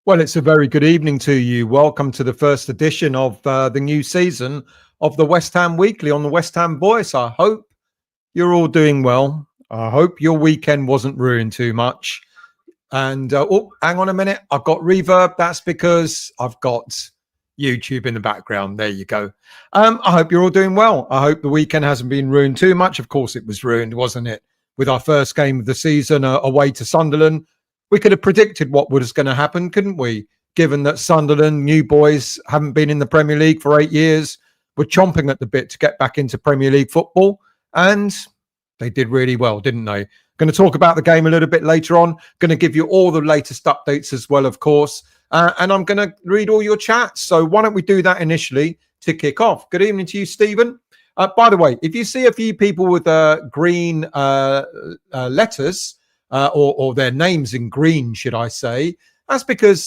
Well, it's a very good evening to you. Welcome to the first edition of the new season of the West Ham Weekly on the West Ham Voice. I hope you're all doing well. I hope your weekend wasn't ruined too much. And hang on a minute. I've got reverb. That's because I've got YouTube in the background. There you go. I hope you're all doing well. I hope the weekend hasn't been ruined too much. Of course, it was ruined, wasn't it? With our first game of the season away to Sunderland. We could have predicted what was going to happen, couldn't we? Given that Sunderland, new boys, haven't been in the Premier League for 8 years, were chomping at the bit to get back into Premier League football. And they did really well, didn't they? Going to talk about the game a little bit later on. Going to give you all the latest updates as well, of course. And I'm going to read all your chats. So why don't we do that initially to kick off? Good evening to you, Stephen. By the way, if you see a few people with green letters, or their names in green, should I say, that's because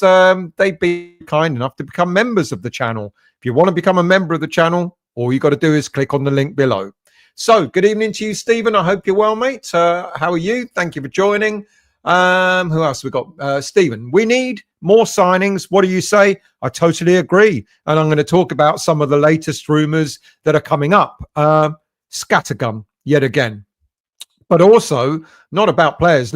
they've been kind enough to become members of the channel. If you want to become a member of the channel, all you got to do is click on the link below. So, good evening to you, Stephen. I hope you're well, mate. How are you? Thank you for joining. Who else we got? Stephen, we need more signings. What do you say? I totally agree. And I'm going to talk about some of the latest rumours that are coming up. Scattergun, yet again. But also not about players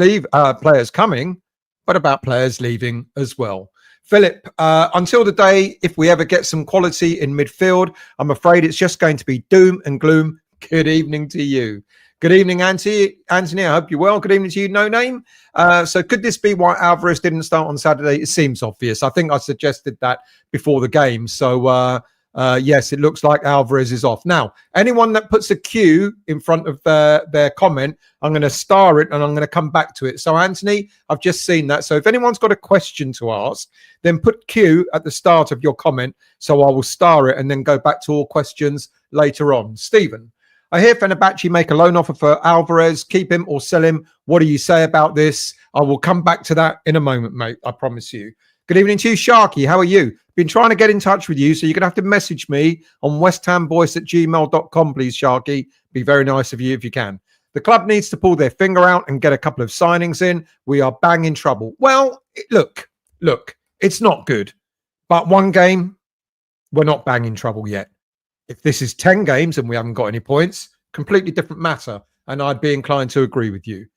coming, but about players leaving as well. Philip, until the day, if we ever get some quality in midfield, I'm afraid it's just going to be doom and gloom. Good evening to you. Good evening, Anthony. I hope you're well. Good evening to you, No Name. So could this be why Alvarez didn't start on Saturday? It seems obvious. I think I suggested that before the game. So, yes, it looks like Alvarez is off. Now, anyone that puts a Q in front of their comment, I'm going to star it and I'm going to come back to it. So, Anthony, I've just seen that. So if anyone's got a question to ask, then put Q at the start of your comment. So I will star it and then go back to all questions later on. Stephen, I hear Fenerbahce make a loan offer for Alvarez. Keep him or sell him. What do you say about this? I will come back to that in a moment, mate. I promise you. Good evening to you, Sharky. How are you? Been trying to get in touch with you, so you're going to have to message me on westhamvoice@gmail.com, please, Sharky. Be very nice of you if you can. The club needs to pull their finger out and get a couple of signings in. We are bang in trouble. Well, look, it's not good. But one game, we're not bang in trouble yet. If this is 10 games and we haven't got any points, completely different matter. And I'd be inclined to agree with you.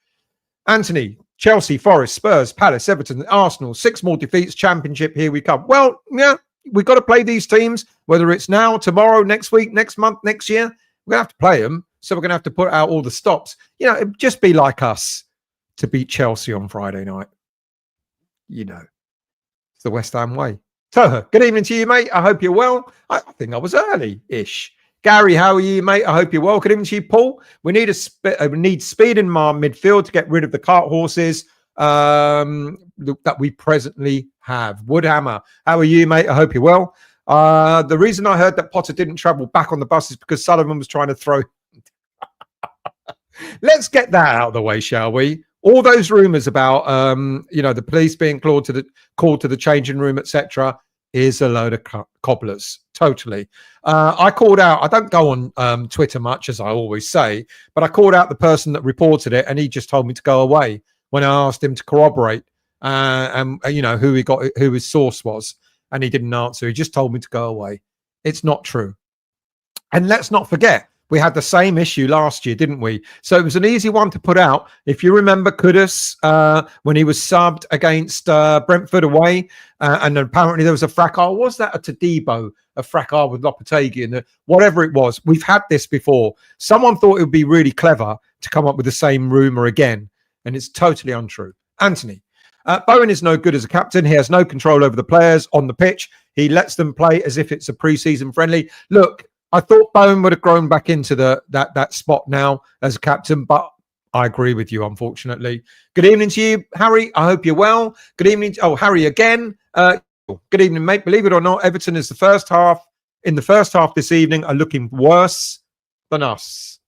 Anthony, Chelsea, Forest, Spurs, Palace, Everton, Arsenal, 6 more defeats, Championship, here we come. Well, yeah, we've got to play these teams, whether it's now, tomorrow, next week, next month, next year. We're going to have to play them, so we're going to have to put out all the stops. You know, it'd just be like us to beat Chelsea on Friday night. You know, it's the West Ham way. Toho, good evening to you, mate. I hope you're well. I think I was early-ish. Gary, how are you, mate? I hope you're well. Good evening to you, Paul. We need speed in our midfield to get rid of the cart horses that we presently have. Woodhammer, how are you, mate? I hope you're well. The reason I heard that Potter didn't travel back on the bus is because Sullivan was trying to throw. Let's get that out of the way, shall we? All those rumours about, the police being called to the changing room, etc., is a load of cobblers. Totally. I called out, I don't go on Twitter much, as I always say, but I called out the person that reported it and he just told me to go away when I asked him to corroborate who his source was, and he didn't answer. He just told me to go away. It's not true. And let's not forget, we had the same issue last year, didn't we? So it was an easy one to put out. If you remember Kudus, when he was subbed against Brentford away, and apparently there was a fracas. Was that a Tadibo, a fracas with Lopetegui? And whatever it was, we've had this before. Someone thought it would be really clever to come up with the same rumour again, and it's totally untrue. Anthony, Bowen is no good as a captain. He has no control over the players on the pitch. He lets them play as if it's a pre-season friendly. Look, I thought Bowen would have grown back into that spot now as a captain, but I agree with you, unfortunately. Good evening to you, Harry. I hope you're well. Good evening. Harry again. Good evening, mate. Believe it or not, Everton is the first half this evening are looking worse than us.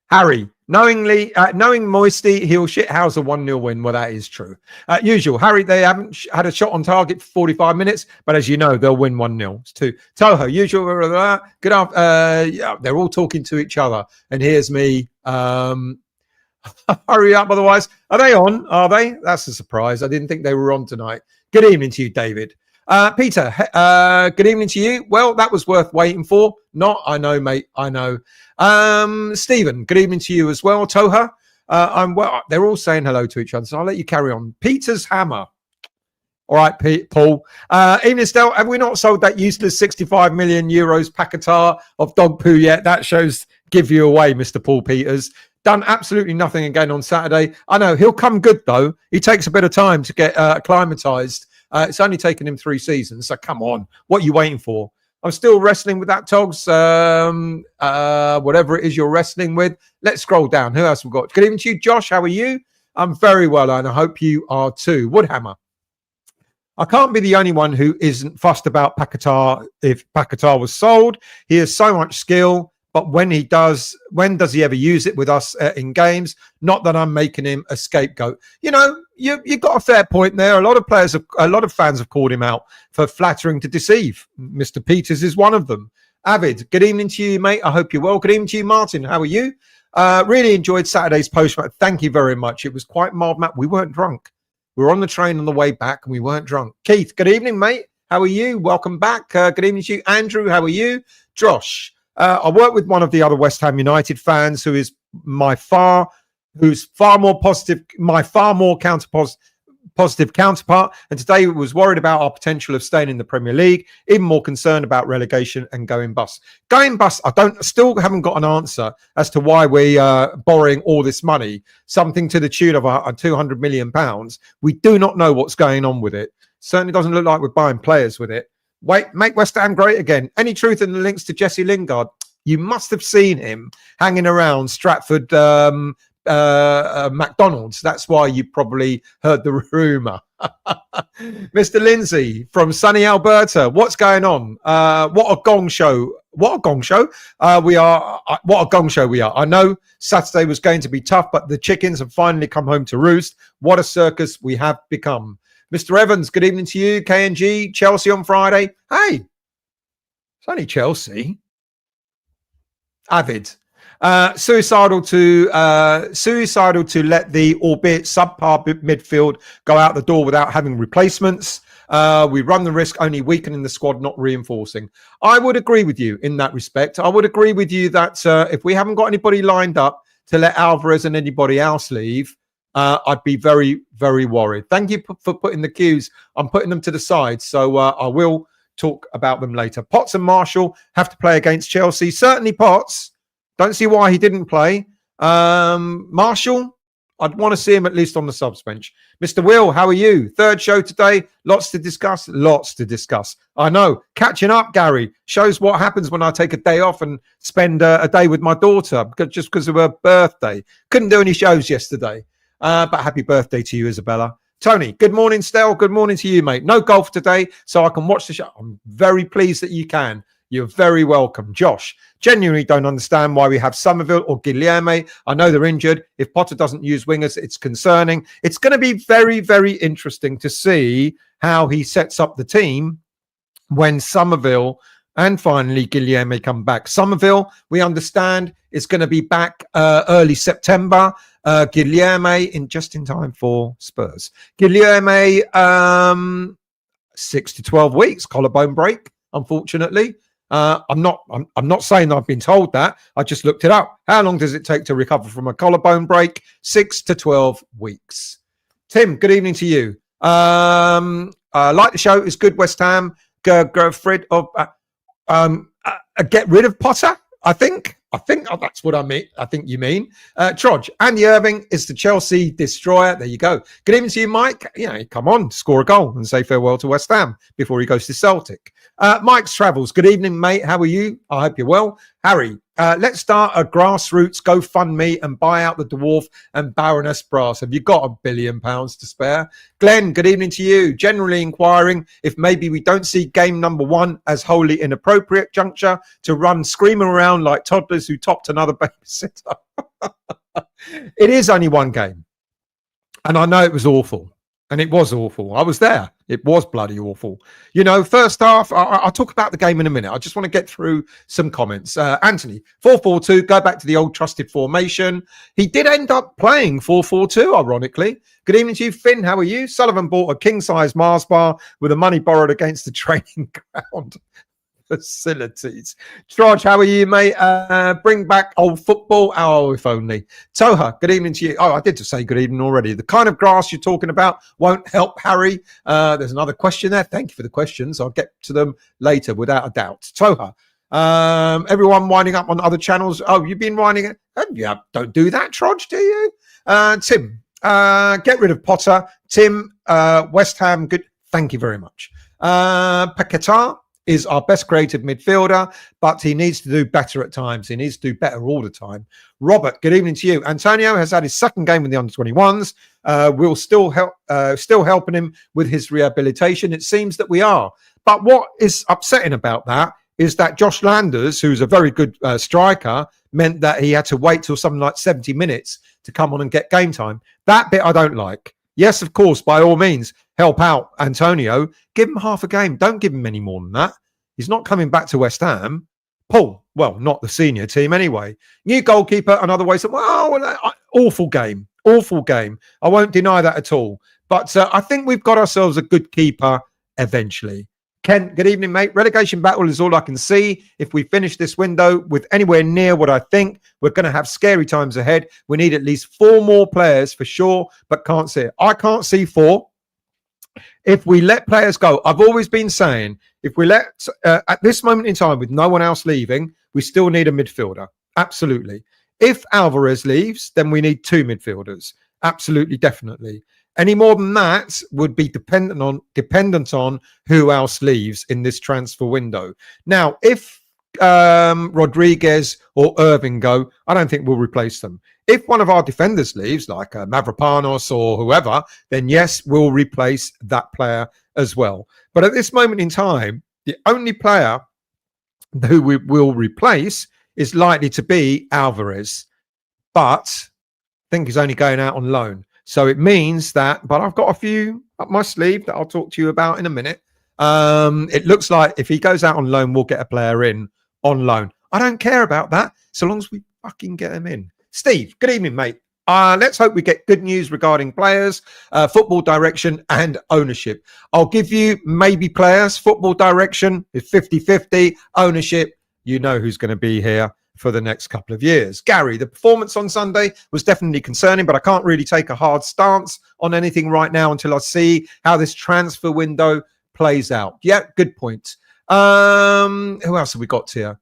Harry, knowing Moisty, he'll shithouse a 1-0 win. Well, that is true. Usual. Harry, they haven't had a shot on target for 45 minutes, but as you know, they'll win 1-0. It's 2. Toho, usual. Good afternoon. Yeah, they're all talking to each other. And here's me. Hurry up, otherwise. Are they on? Are they? That's a surprise. I didn't think they were on tonight. Good evening to you, David. Peter, good evening to you. Well, that was worth waiting for. Not, I know, mate. I know. Stephen, good evening to you as well. Toha, well. They're all saying hello to each other, so I'll let you carry on. Peter's hammer. All right, Paul. Evening, Estelle. Have we not sold that useless 65 million euros Paquetá of dog poo yet? That shows give you away, Mr. Paul Peters. Done absolutely nothing again on Saturday. I know he'll come good though. He takes a bit of time to get acclimatized. It's only taken him 3 seasons, so come on. What are you waiting for? I'm still wrestling with that, Togs. Whatever it is you're wrestling with. Let's scroll down. Who else we got? Good evening to you, Josh. How are you? I'm very well, and I hope you are too. Woodhammer. I can't be the only one who isn't fussed about Paquetá if Paquetá was sold. He has so much skill, but when does he ever use it with us in games? Not that I'm making him a scapegoat. You know, you got a fair point there. A lot of fans have called him out for flattering to deceive. Mr. Peters is one of them. Avid, good evening to you, mate. I hope you're well. Good evening to you, Martin. How are you? Really enjoyed Saturday's post. Thank you very much. It was quite mild, Matt. We weren't drunk. We were on the train on the way back and we weren't drunk. Keith, good evening, mate. How are you? Welcome back. Good evening to you. Andrew, how are you? Josh, I work with one of the other West Ham United fans who is who's far more positive counterpart. And today was worried about our potential of staying in the Premier League, even more concerned about relegation and going bust. Going bust, still haven't got an answer as to why we are borrowing all this money, something to the tune of £200 million. We do not know what's going on with it. Certainly doesn't look like we're buying players with it. Wait, make West Ham great again. Any truth in the links to Jesse Lingard? You must have seen him hanging around Stratford McDonald's. That's why you probably heard the rumor. Mr. Lindsay from sunny Alberta, what's going on? What a gong show. What a gong show we are. What a gong show we are. I know Saturday was going to be tough, but the chickens have finally come home to roost. What a circus we have become. Mr. Evans, good evening to you. KNG, Chelsea on Friday. Hey, it's only Chelsea. Avid. Suicidal to let the albeit subpar midfield go out the door without having replacements. We run the risk only weakening the squad, not reinforcing. I would agree with you in that respect. I would agree with you that if we haven't got anybody lined up to let Alvarez and anybody else leave, I'd be very, very worried. Thank you for putting the cues. I'm putting them to the side, so I will talk about them later. Potts and Marshall have to play against Chelsea. Certainly Potts. Don't see why he didn't play. Marshall, I'd want to see him at least on the subs bench. Mr. Will, how are you? Third show today. Lots to discuss. Lots to discuss. I know. Catching up, Gary. Shows what happens when I take a day off and spend a day with my daughter just because of her birthday. Couldn't do any shows yesterday. But happy birthday to you, Isabella. Tony, good morning, Stel. Good morning to you, mate. No golf today, so I can watch the show. I'm very pleased that you can. You're very welcome. Josh, genuinely don't understand why we have Somerville or Guilherme. I know they're injured. If Potter doesn't use wingers, it's concerning. It's going to be very, very interesting to see how he sets up the team when Somerville and finally Guilherme come back. Somerville, we understand, is going to be back early September. Guilherme in time for Spurs. Guilherme, 6 to 12 weeks, collarbone break, unfortunately. I'm not saying I've been told that. I just looked it up. How long does it take to recover from a collarbone break? 6 to 12 weeks. Tim, good evening to you. Like the show. It's good. West Ham. Fred of get rid of Potter. I think that's what I mean. I think you mean. Trodge, Andy Irving is the Chelsea destroyer. There you go. Good evening to you, Mike. Come on, score a goal and say farewell to West Ham before he goes to Celtic. Mike's Travels. Good evening, mate. How are you? I hope you're well. Harry, let's start a grassroots GoFundMe and buy out the Dwarf and Baroness Brass. Have you got £1 billion to spare? Glenn, good evening to you. Generally inquiring if maybe we don't see game number 1 as wholly inappropriate juncture to run screaming around like toddlers who topped another babysitter. It is only one game. And I know it was awful. And it was awful. I was there. It was bloody awful. You know, first half, I'll talk about the game in a minute. I just want to get through some comments. Anthony, 4-4-2, go back to the old trusted formation. He did end up playing 4-4-2, ironically. Good evening to you, Finn. How are you? Sullivan bought a king-size Mars bar with the money borrowed against the training ground facilities. Troj, how are you, mate? Bring back old football. Oh, if only. Toha, good evening to you. Oh, I did just say good evening already. The kind of grass you're talking about won't help Harry. There's another question there. Thank you for the questions. I'll get to them later without a doubt. Toha, everyone winding up on other channels. Oh, you've been winding it? Yeah, don't do that, Troj, do you? Tim, get rid of Potter. Tim, West Ham, good. Thank you very much. Paquetá is our best creative midfielder, but he needs to do better at times. He needs to do better all the time. Robert, good evening to you. Antonio has had his second game with the under-21s. We'll still helping him with his rehabilitation. It seems that we are. But what is upsetting about that is that Josh Landers, who's a very good striker, meant that he had to wait till something like 70 minutes to come on and get game time. That bit I don't like. Yes, of course, by all means, help out Antonio. Give him half a game. Don't give him any more than that. He's not coming back to West Ham. Paul, well, not the senior team anyway. New goalkeeper, another way. Awful game. Awful game. I won't deny that at all. But I think we've got ourselves a good keeper eventually. Ken, good evening, mate. Relegation battle is all I can see. If we finish this window with anywhere near what I think, we're going to have scary times ahead. We need at least 4 more players for sure, but can't see it. I can't see 4. If we let players go, I've always been saying, if we let, at this moment in time, with no one else leaving, we still need a midfielder. Absolutely. If Alvarez leaves, then we need 2 midfielders. Absolutely, definitely. Any more than that would be dependent on who else leaves in this transfer window. Now, if Rodriguez or Irving go, I don't think we'll replace them. If one of our defenders leaves, like Mavropanos or whoever, then yes, we'll replace that player as well. But at this moment in time, the only player who we will replace is likely to be Alvarez. But I think he's only going out on loan. So it means that, but I've got a few up my sleeve that I'll talk to you about in a minute. It looks like if he goes out on loan, we'll get a player in on loan. I don't care about that, so long as we fucking get him in. Steve, good evening, mate. Let's hope we get good news regarding players, football direction and ownership. I'll give you maybe players. Football direction is 50-50. Ownership, you know who's going to be here for the next couple of years. Gary, the performance on Sunday was definitely concerning, but I can't really take a hard stance on anything right now until I see how this transfer window plays out. Yeah, good point. Who else have we got here?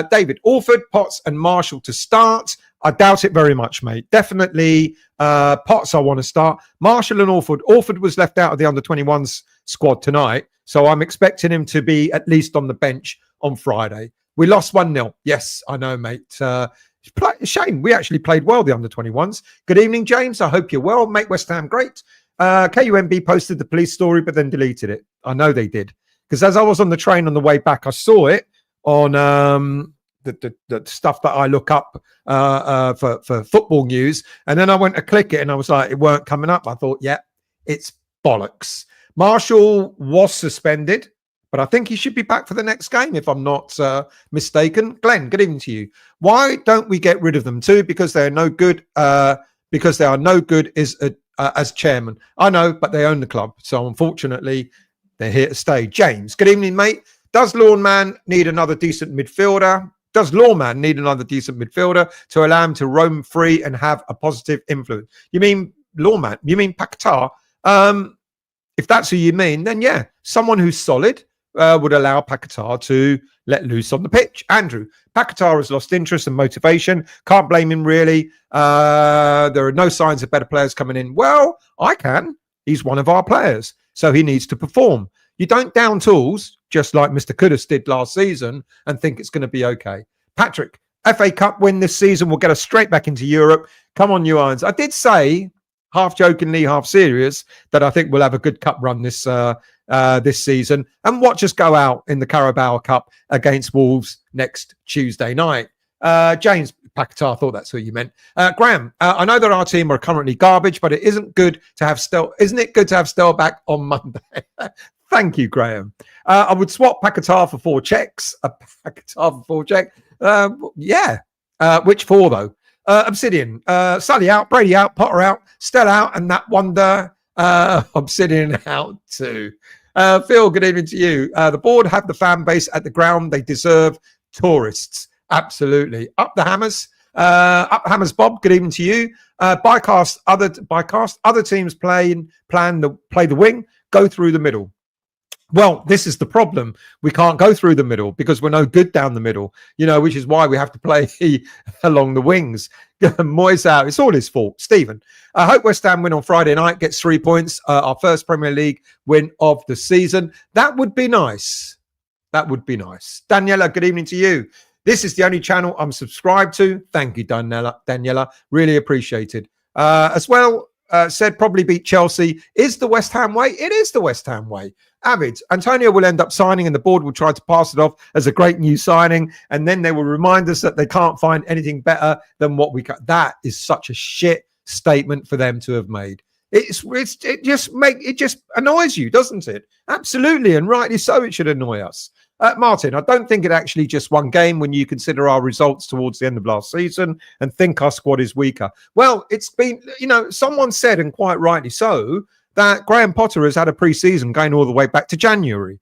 David, Orford, Potts and Marshall to start. I doubt it very much, mate. Definitely Potts I want to start. Marshall and Orford. Orford was left out of the under-21s squad tonight, so I'm expecting him to be at least on the bench on Friday. We lost 1-0. Yes, I know, mate. Shame. We actually played well, the under-21s. Good evening, James. I hope you're well. Make West Ham great. KUMB posted the police story, but then deleted it. I know they did. Because as I was on the train on the way back, I saw it on the stuff that I look up for football news. And then I went to click it and I was like, it weren't coming up. I thought, yeah, it's bollocks. Marshall was suspended, but I think he should be back for the next game, if I'm not mistaken. Glenn, good evening to you. Why don't we get rid of them too? Because they are no good. Because they are no good as chairman. I know, but they own the club, so unfortunately, they're here to stay. James, good evening, mate. Does Lawman need another decent midfielder? Does Lawman need another decent midfielder to allow him to roam free and have a positive influence? You mean Lawman? You mean Paquetá? If that's who you mean, then yeah, someone who's solid. Would allow Paquetá to let loose on the pitch. Andrew, Paquetá has lost interest and motivation. Can't blame him, really. There are no signs of better players coming in. Well, I can. He's one of our players, so he needs to perform. You don't down tools, just like Mr. Kudus did last season, and think it's going to be okay. Patrick, FA Cup win this season will get us straight back into Europe. Come on, you Irons. I did say, half jokingly, half serious, that I think we'll have a good cup run this season, and watch us go out in the Carabao Cup against Wolves next Tuesday night. James Paquetá, I thought that's what you meant. Graham, I know that our team are currently garbage, but isn't it good to have Stel back on Monday? Thank you, Graham. I would swap Paquetá for 4 checks. Paquetá for 4 check. Yeah. Which 4 though? Obsidian. Sully out, Brady out, Potter out, Stell out, and that wonder. Obsidian out too. Phil, good evening to you. The board have the fan base at the ground. They deserve tourists. Absolutely. Up the hammers. Bob, good evening to you. Bycast other teams play the wing, go through the middle. Well, this is the problem. We can't go through the middle because we're no good down the middle, which is why we have to play along the wings. Moyes out. It's all his fault. Stephen, I hope West Ham win on Friday night, gets 3 points, our first Premier League win of the season. That would be nice. Daniela, good evening to you. This is the only channel I'm subscribed to. Thank you, Daniela. Really appreciated. As well, said probably beat Chelsea. Is the West Ham way? It is the West Ham way. Avid, Antonio will end up signing and the board will try to pass it off as a great new signing. And then they will remind us that they can't find anything better than what we got. That is such a shit statement for them to have made. It just annoys you, doesn't it? Absolutely. And rightly so, it should annoy us. Martin, I don't think it actually just one game when you consider our results towards the end of last season and think our squad is weaker. Well, it's been, someone said, and quite rightly so, that Graham Potter has had a pre-season going all the way back to January.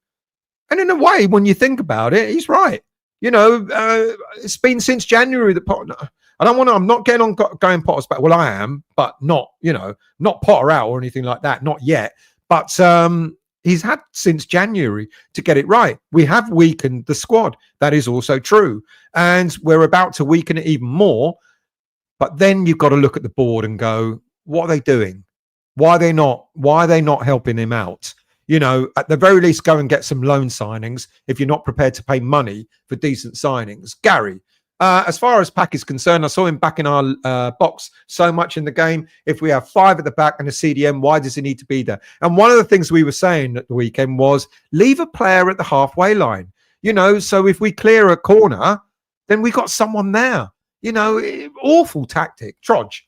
And in a way, when you think about it, he's right. It's been since January that Potter... I'm not getting on Graham Potter's back. Well, I am, but not Potter out or anything like that. Not yet. But he's had since January to get it right. We have weakened the squad. That is also true. And we're about to weaken it even more. But then you've got to look at the board and go, what are they doing? Why are they not helping him out? At the very least, go and get some loan signings if you're not prepared to pay money for decent signings. Gary, as far as Pack is concerned, I saw him back in our box so much in the game. If we have 5 at the back and a CDM, why does he need to be there? And one of the things we were saying at the weekend was leave a player at the halfway line. So if we clear a corner, then we got someone there. Awful tactic. Trodge.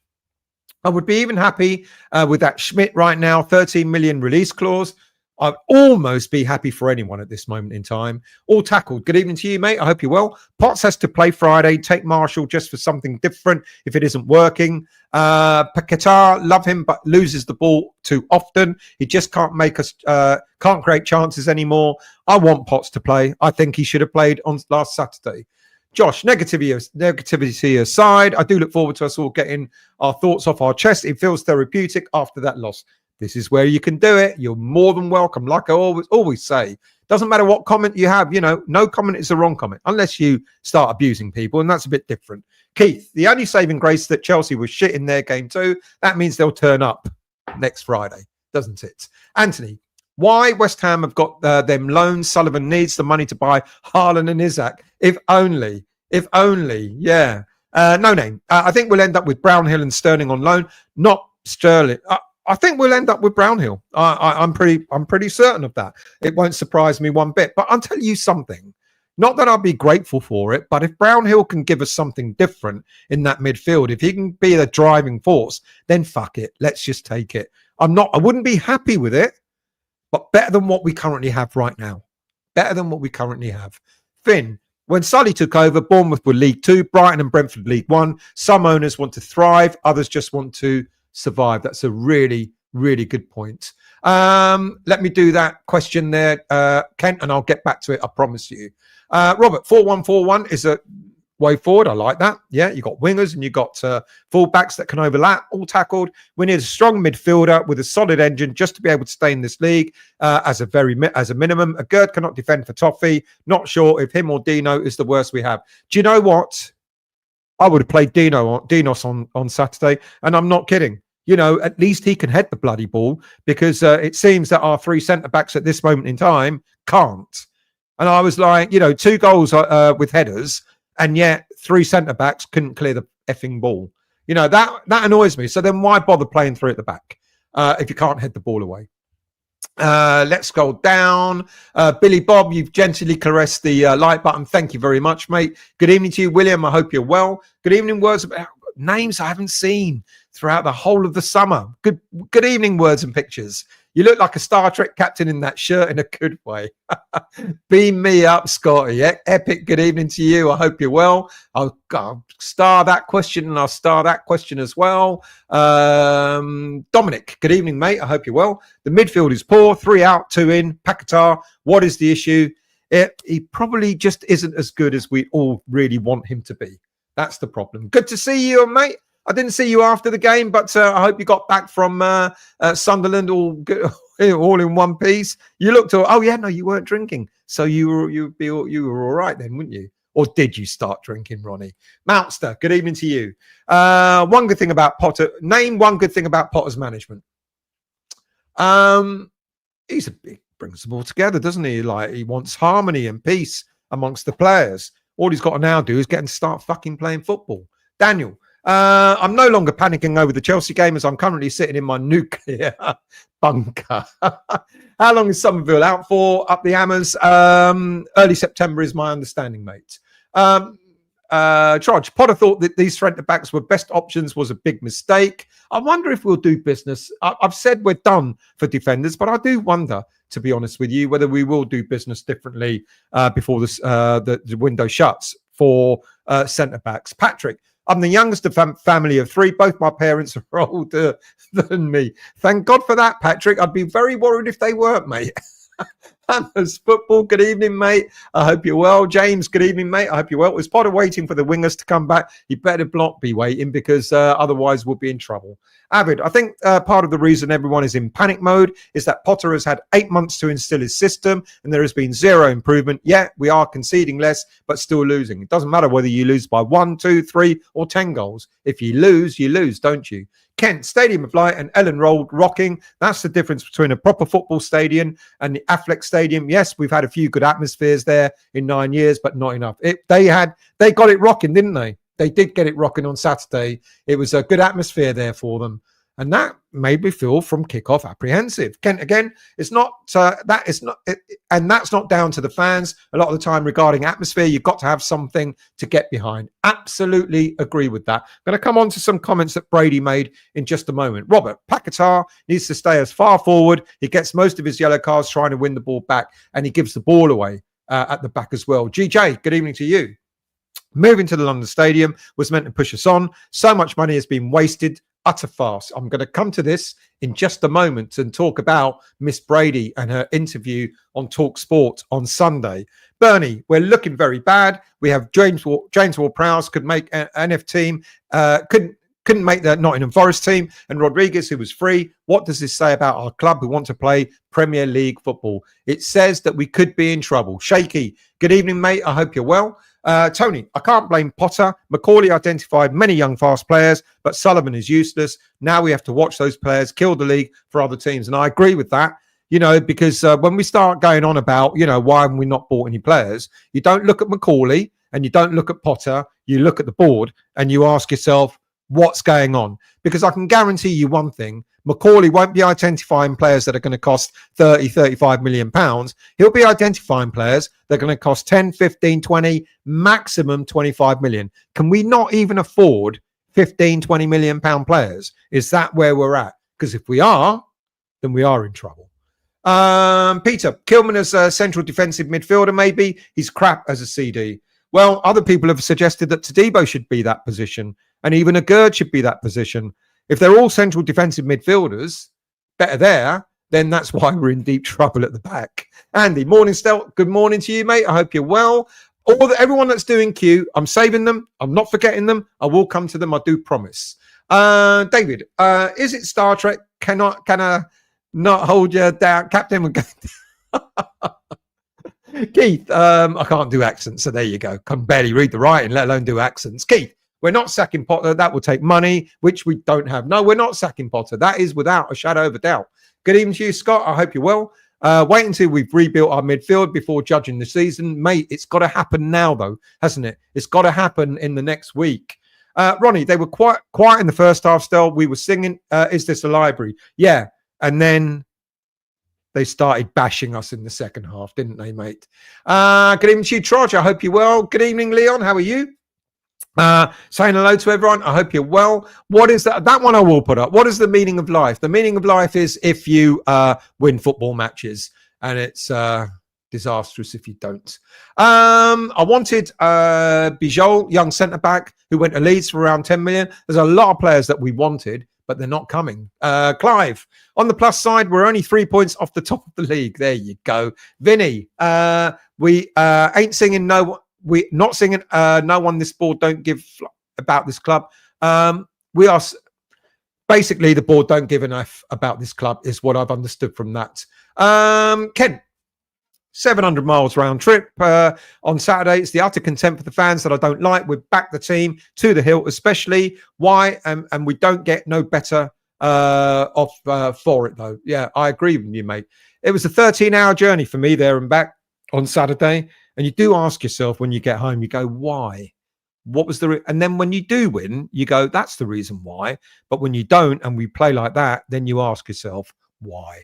I would be even happy with that Schmidt right now, 13 million release clause. I'd almost be happy for anyone at this moment in time. All tackled. Good evening to you, mate. I hope you're well. Potts has to play Friday. Take Marshall just for something different if it isn't working. Paquetá, love him, but loses the ball too often. He just can't can't create chances anymore. I want Potts to play. I think he should have played on last Saturday. Josh, negativity aside, I do look forward to us all getting our thoughts off our chest. It feels therapeutic after that loss. This is where you can do it. You're more than welcome. Like I always say, doesn't matter what comment you have, no comment is the wrong comment unless you start abusing people, and that's a bit different. Keith, the only saving grace that Chelsea was shit in their game too. That means they'll turn up next Friday, doesn't it? Anthony, why West Ham have got them loans? Sullivan needs the money to buy Haaland and Isaac. If only, yeah. No name. I think we'll end up with Brownhill and Sterling on loan, not Sterling. I think we'll end up with Brownhill. I'm pretty certain of that. It won't surprise me one bit. But I'll tell you something. Not that I'll be grateful for it, but if Brownhill can give us something different in that midfield, if he can be the driving force, then fuck it. Let's just take it. I wouldn't be happy with it, but better than what we currently have right now. Better than what we currently have. Finn, when Sully took over, Bournemouth were League 2, Brighton and Brentford League 1. Some owners want to thrive, others just want to survive. That's a really, really good point. Let me do that question there, Kent, and I'll get back to it, I promise you. Robert, 4-1-4-1 is a way forward. I like that. Yeah, you got wingers and you got fullbacks that can overlap, all tackled. We need a strong midfielder with a solid engine just to be able to stay in this league as a minimum. A Gerd cannot defend for Toffee. Not sure if him or Dino is the worst we have. Do you know what? I would have played Dinos on Saturday, and I'm not kidding. At least he can head the bloody ball, because it seems that our 3 centre-backs at this moment in time can't. And I was like, 2 goals with headers, and yet 3 centre-backs couldn't clear the effing ball. That annoys me. So then why bother playing 3 at the back if you can't head the ball away? Let's scroll down. Billy Bob, you've gently caressed the like button. Thank you very much, mate. Good evening to you, William. I hope you're well. Good evening, words about names I haven't seen throughout the whole of the summer. Good evening, words and pictures. You look like a Star Trek captain in that shirt in a good way. Beam me up, Scotty. Epic good evening to you. I hope you're well. I'll star that question and I'll star that question as well. Dominic, good evening, mate. I hope you're well. The midfield is poor. 3 out, 2 in. Paquetá, what is the issue? He probably just isn't as good as we all really want him to be. That's the problem. Good to see you, mate. I didn't see you after the game, but I hope you got back from Sunderland all good, all in one piece. You looked all, oh yeah, no, you weren't drinking, so you were all right then, wouldn't you? Or did you start drinking, Ronnie? Moutster, good evening to you. One good thing about Potter. Name one good thing about Potter's management. Brings them all together, doesn't he? Like he wants harmony and peace amongst the players. All he's got to now do is get them to start fucking playing football. Daniel. I'm no longer panicking over the Chelsea game as I'm currently sitting in my nuclear bunker. How long is Somerville out for? Up the hammers. Early September is my understanding, mate. Trudge, Potter thought that these centre backs were best options was a big mistake. I wonder if we'll do business. I've said we're done for defenders, but I do wonder, to be honest with you, whether we will do business differently before the window shuts for centre backs. Patrick, I'm the youngest of family of 3. Both my parents are older than me. Thank God for that, Patrick. I'd be very worried if they weren't, mate. Hammers Football, good evening, mate. I hope you're well. James, good evening, mate. I hope you're well. Was Potter waiting for the wingers to come back? He better not be waiting because otherwise we'll be in trouble. Avid, I think part of the reason everyone is in panic mode is that Potter has had 8 months to instill his system and there has been zero improvement. Yeah, we are conceding less, but still losing. It doesn't matter whether you lose by 1, 2, 3 or 10 goals. If you lose, don't you? Kent, Stadium of Light and Ellen Road rocking. That's the difference between a proper football stadium and the Affleck Stadium. Yes, we've had a few good atmospheres there in 9 years, but not enough. They got it rocking, didn't they? They did get it rocking on Saturday. It was a good atmosphere there for them. And that made me feel from kickoff apprehensive. Kent, again, it's not and that's not down to the fans. A lot of the time regarding atmosphere, you've got to have something to get behind. Absolutely agree with that. I'm going to come on to some comments that Brady made in just a moment. Robert, Paquetá needs to stay as far forward. He gets most of his yellow cards trying to win the ball back, and he gives the ball away at the back as well. GJ, good evening to you. Moving to the London Stadium was meant to push us on. So much money has been wasted. Utter farce. I'm going to come to this in just a moment and talk about Miss Brady and her interview on Talk Sport on Sunday. Bernie, we're looking very bad. We have James Ward-Prowse could make an NF team, couldn't make the Nottingham Forest team, and Rodriguez, who was free. What does this say about our club who want to play Premier League football? It says that we could be in trouble. Shaky, good evening, mate. I hope you're well. Tony, I can't blame Potter. Macaulay identified many young, fast players, but Sullivan is useless. Now we have to watch those players kill the league for other teams. And I agree with that, because when we start going on about, why haven't we not bought any players? You don't look at Macaulay and you don't look at Potter. You look at the board and you ask yourself, what's going on? Because I can guarantee you one thing, Macaulay won't be identifying players that are going to cost 30, 35 million pounds. He'll be identifying players that are going to cost 10, 15, 20, maximum 25 million. Can we not even afford 15, 20 million pound players? Is that where we're at? Because if we are, then we are in trouble. Peter, Kilman as a central defensive midfielder, maybe. He's crap as a CD. Well, other people have suggested that Todibo should be that position, and even a Gerd should be that position. If they're all central defensive midfielders, better there, then that's why we're in deep trouble at the back. Andy, morning, Stel. Good morning to you, mate. I hope you're well. Everyone that's doing Q, I'm saving them. I'm not forgetting them. I will come to them. I do promise. David, is it Star Trek? Can I not hold you down? Captain, Keith, I can't do accents, so there you go. Can barely read the writing, let alone do accents. Keith, we're not sacking Potter. That will take money, which we don't have. No, we're not sacking Potter. That is without a shadow of a doubt. Good evening to you, Scott. I hope you're well. Wait until we've rebuilt our midfield before judging the season. Mate, it's got to happen now, though, hasn't it? It's got to happen in the next week. Ronnie, they were quite quiet in the first half still. We were singing, is this a library? Yeah. And then they started bashing us in the second half, didn't they, mate? Good evening to you, Troj. I hope you're well. Good evening, Leon. How are you? Saying hello to everyone. I hope you're well. What is that? That one I will put up. What is the meaning of life? The meaning of life is if you win football matches, and it's disastrous if you don't. I wanted Bijol, young centre-back, who went to Leeds for around 10 million. There's a lot of players that we wanted, but they're not coming. Clive, on the plus side, we're only 3 points off the top of the league. There you go. Vinny, we ain't singing no... We're not singing no one this board don't give about this club. We are basically the board don't give enough about this club is what I've understood from that. Ken, 700 miles round trip on Saturday. It's the utter contempt for the fans that I don't like. We've backed the team to the hilt, especially. Why? And we don't get no better off for it, though. Yeah, I agree with you, mate. It was a 13-hour journey for me there and back on Saturday. And you do ask yourself when you get home, you go, why? What was the... And then when you do win, you go, that's the reason why. But when you don't and we play like that, then you ask yourself, why?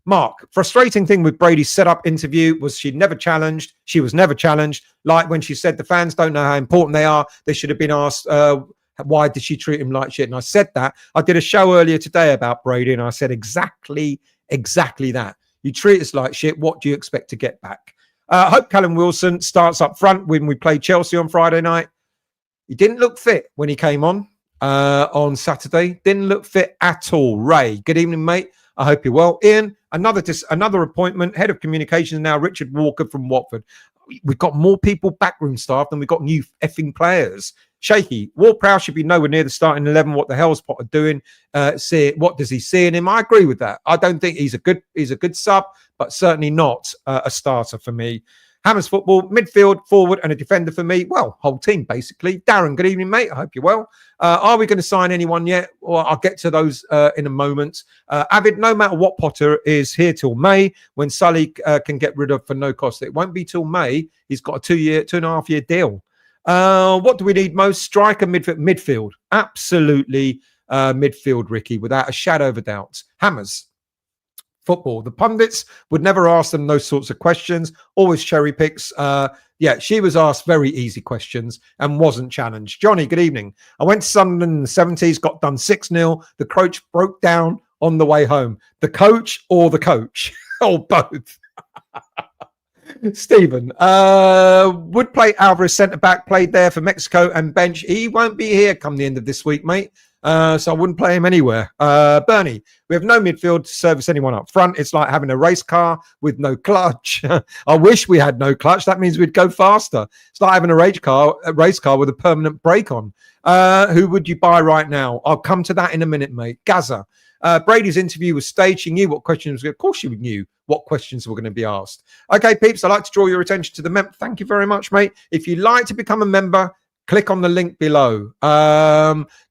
Mark, frustrating thing with Brady's setup interview was she never challenged. She was never challenged. Like when she said the fans don't know how important they are. They should have been asked, why did she treat him like shit? And I said that. I did a show earlier today about Brady and I said exactly that. You treat us like shit. What do you expect to get back? I hope Callum Wilson starts up front when we played Chelsea on Friday night. He didn't look fit when he came on Saturday. Didn't look fit at all. Ray, good evening, mate. I hope you're well. Ian, another appointment. Head of communications now, Richard Walker from Watford. We've got more people backroom staff than we've got new effing players. Shaky. Ward-Prowse should be nowhere near the starting 11. What the hell's Potter doing? What does he see in him? I agree with that. I don't think he's a good sub, but certainly not a starter for me. Hammers football, midfield, forward, and a defender for me. Well, whole team, basically. Darren, good evening, mate. I hope you're well. Are we going to sign anyone yet? Well, I'll get to those in a moment. Avid, no matter what, Potter is here till May when Sully can get rid of for no cost. It won't be till May. He's got a 2.5 year deal. What do we need most? Striker, midfield. Absolutely midfield, Ricky, without a shadow of a doubt. Hammers. Football. The pundits would never ask them those sorts of questions. Always cherry picks. Yeah, she was asked very easy questions and wasn't challenged. Johnny, good evening. I went to Sunderland in the 70s, got done 6-0. The coach broke down on the way home. The coach or the coach? Or both. Stephen, would play Alvarez centre-back, played there for Mexico and bench. He won't be here come the end of this week, mate. So I wouldn't play him anywhere. Bernie, we have no midfield to service anyone up front. It's like having a race car with no clutch. I wish we had no clutch. That means we'd go faster. It's like having a race car with a permanent brake on. Who would you buy right now? I'll come to that in a minute, mate. Gaza. Brady's interview was staged. She knew what questions. Of course, she knew what questions were going to be asked. Okay, peeps, I'd like to draw your attention to the member. Thank you very much, mate. If you'd like to become a member, click on the link below.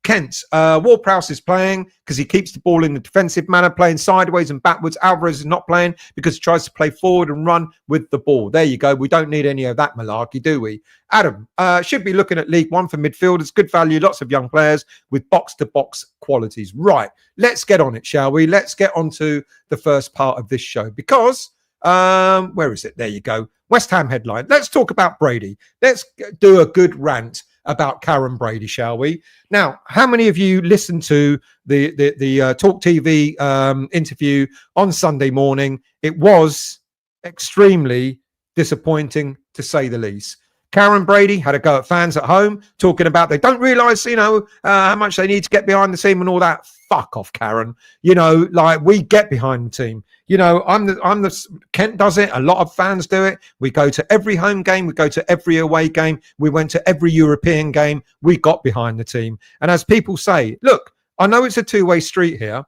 Kent, Ward-Prowse is playing because he keeps the ball in the defensive manner, playing sideways and backwards. Alvarez is not playing because he tries to play forward and run with the ball. There you go. We don't need any of that malarkey, do we? Adam, should be looking at League One for midfielders. Good value, lots of young players with box-to-box qualities. Right, let's get on it, shall we? Let's get on to the first part of this show because... where is it? There you go. West Ham headline. Let's talk about Brady. Let's do a good rant about Karren Brady, shall we? Now, how many of you listened to the Talk TV interview on Sunday morning? It was extremely disappointing, to say the least. Karren Brady had a go at fans at home, talking about they don't realise, how much they need to get behind the team and all that. Fuck off, Karren. Like we get behind the team. Kent does it. A lot of fans do it. We go to every home game. We go to every away game. We went to every European game. We got behind the team. And as people say, look, I know it's a two-way street here.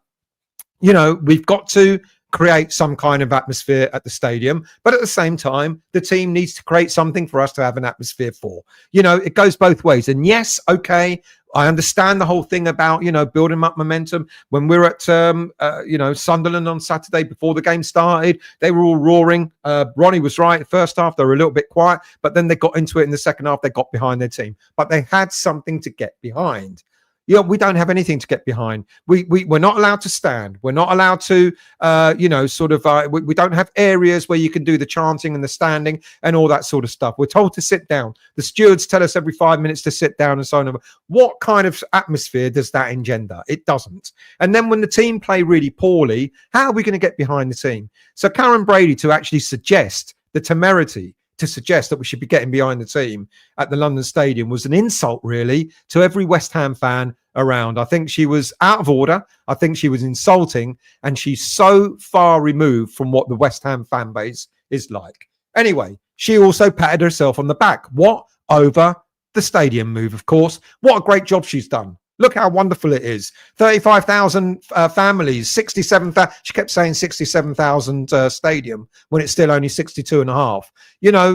We've got to create some kind of atmosphere at the stadium, but at the same time, the team needs to create something for us to have an atmosphere for. It goes both ways. And yes, okay, I understand the whole thing about, building up momentum. When we were at, Sunderland on Saturday before the game started, they were all roaring. Ronnie was right. The first half, they were a little bit quiet, but then they got into it in the second half. They got behind their team, but they had something to get behind. We don't have anything to get behind. We're not allowed to stand. We're not allowed to, we don't have areas where you can do the chanting and the standing and all that sort of stuff. We're told to sit down. The stewards tell us every 5 minutes to sit down and so on. What kind of atmosphere does that engender? It doesn't. And then when the team play really poorly, how are we going to get behind the team? So Karren Brady to actually suggest the temerity to suggest that we should be getting behind the team at the London Stadium was an insult, really, to every West Ham fan around. I think she was out of order. I think she was insulting, and she's so far removed from what the West Ham fan base is like. Anyway, she also patted herself on the back. What? Over the stadium move, of course. What a great job she's done. Look how wonderful it is. 35,000 families, 67,000. She kept saying 67,000 stadium when it's still only 62 and a half.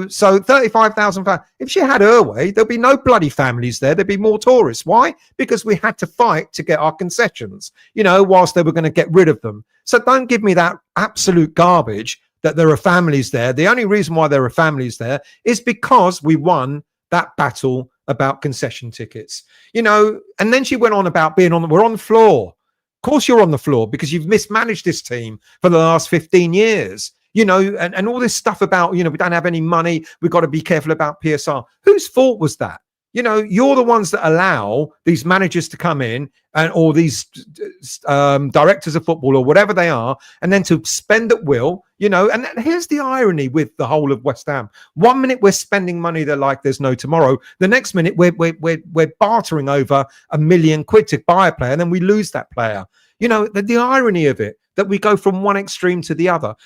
So 35,000. If she had her way, there'd be no bloody families there. There'd be more tourists. Why? Because we had to fight to get our concessions, whilst they were going to get rid of them. So don't give me that absolute garbage that there are families there. The only reason why there are families there is because we won that battle about concession tickets, and then she went on about we're on the floor. Of course you're on the floor because you've mismanaged this team for the last 15 years, and all this stuff about, we don't have any money. We've got to be careful about PSR. Whose fault was that? You're the ones that allow these managers to come in or these directors of football or whatever they are, and then to spend at will, and here's the irony with the whole of West Ham. 1 minute we're spending money there like there's no tomorrow. The next minute we're bartering over £1 million to buy a player, and then we lose that player. The irony of it, that we go from one extreme to the other.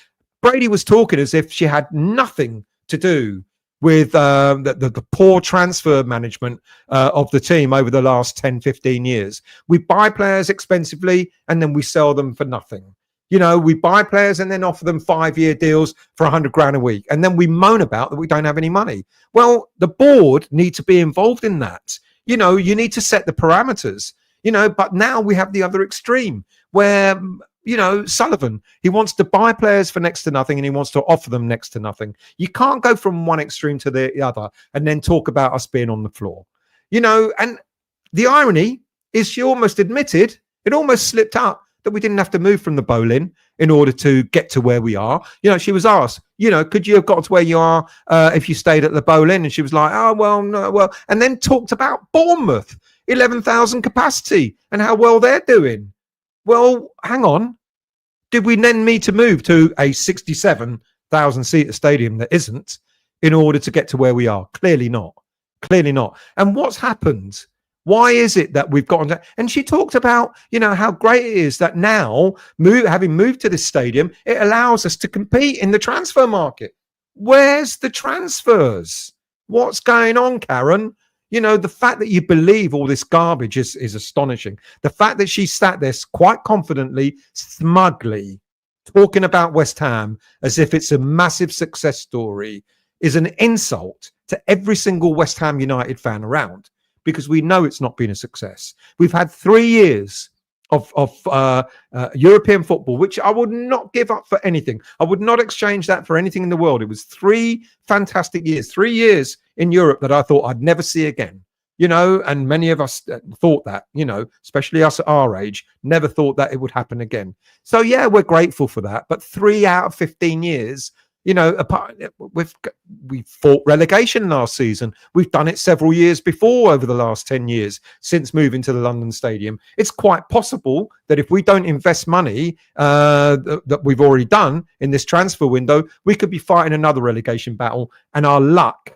Brady was talking as if she had nothing to do with the poor transfer management of the team over the last 10, 15 years. We buy players expensively and then we sell them for nothing. We buy players and then offer them 5-year deals for 100 grand a week. And then we moan about that we don't have any money. Well, the board need to be involved in that. You need to set the parameters, but now we have the other extreme where Sullivan, he wants to buy players for next to nothing and he wants to offer them next to nothing. You can't go from one extreme to the other and then talk about us being on the floor. And the irony is she almost admitted, it almost slipped up, that we didn't have to move from the Boleyn in order to get to where we are. She was asked, could you have got to where you are if you stayed at the Boleyn? And she was like, oh, well, no, well, and then talked about Bournemouth, 11,000 capacity and how well they're doing. Well, hang on. Did we then need to move to a 67,000 seater stadium that isn't in order to get to where we are? Clearly not. Clearly not. And what's happened? Why is it that we've gotten to... And she talked about, how great it is that now, having moved to this stadium, it allows us to compete in the transfer market. Where's the transfers? What's going on, Karren? The fact that you believe all this garbage is astonishing. The fact that she sat there quite confidently, smugly, talking about West Ham as if it's a massive success story is an insult to every single West Ham United fan around, because we know it's not been a success. We've had 3 years of European football, which I would not give up for anything. I would not exchange that for anything in the world. It was 3 fantastic years, 3 years in Europe that I thought I'd never see again. And many of us thought that, especially us at our age, never thought that it would happen again. So, yeah, we're grateful for that. But 3 out of 15 years, we fought relegation last season. We've done it several years before over the last 10 years since moving to the London Stadium. It's quite possible that if we don't invest money that we've already done in this transfer window, we could be fighting another relegation battle, and our luck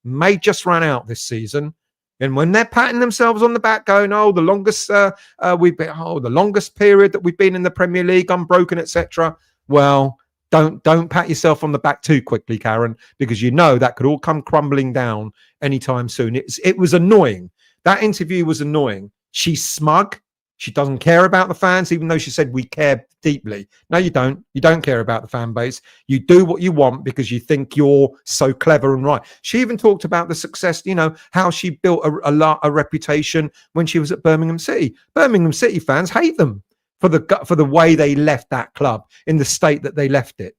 may just run out this season. And when they're patting themselves on the back, going, "Oh, the longest the longest period that we've been in the Premier League, unbroken, etc." Well, don't pat yourself on the back too quickly, Karren, because that could all come crumbling down anytime soon. It was annoying. That interview was annoying. She's smug. She doesn't care about the fans, even though she said we care deeply. No, you don't. You don't care about the fan base. You do what you want because you think you're so clever and right. She even talked about the success, how she built a reputation when she was at Birmingham City. Birmingham City fans hate them for the way they left that club in the state that they left it.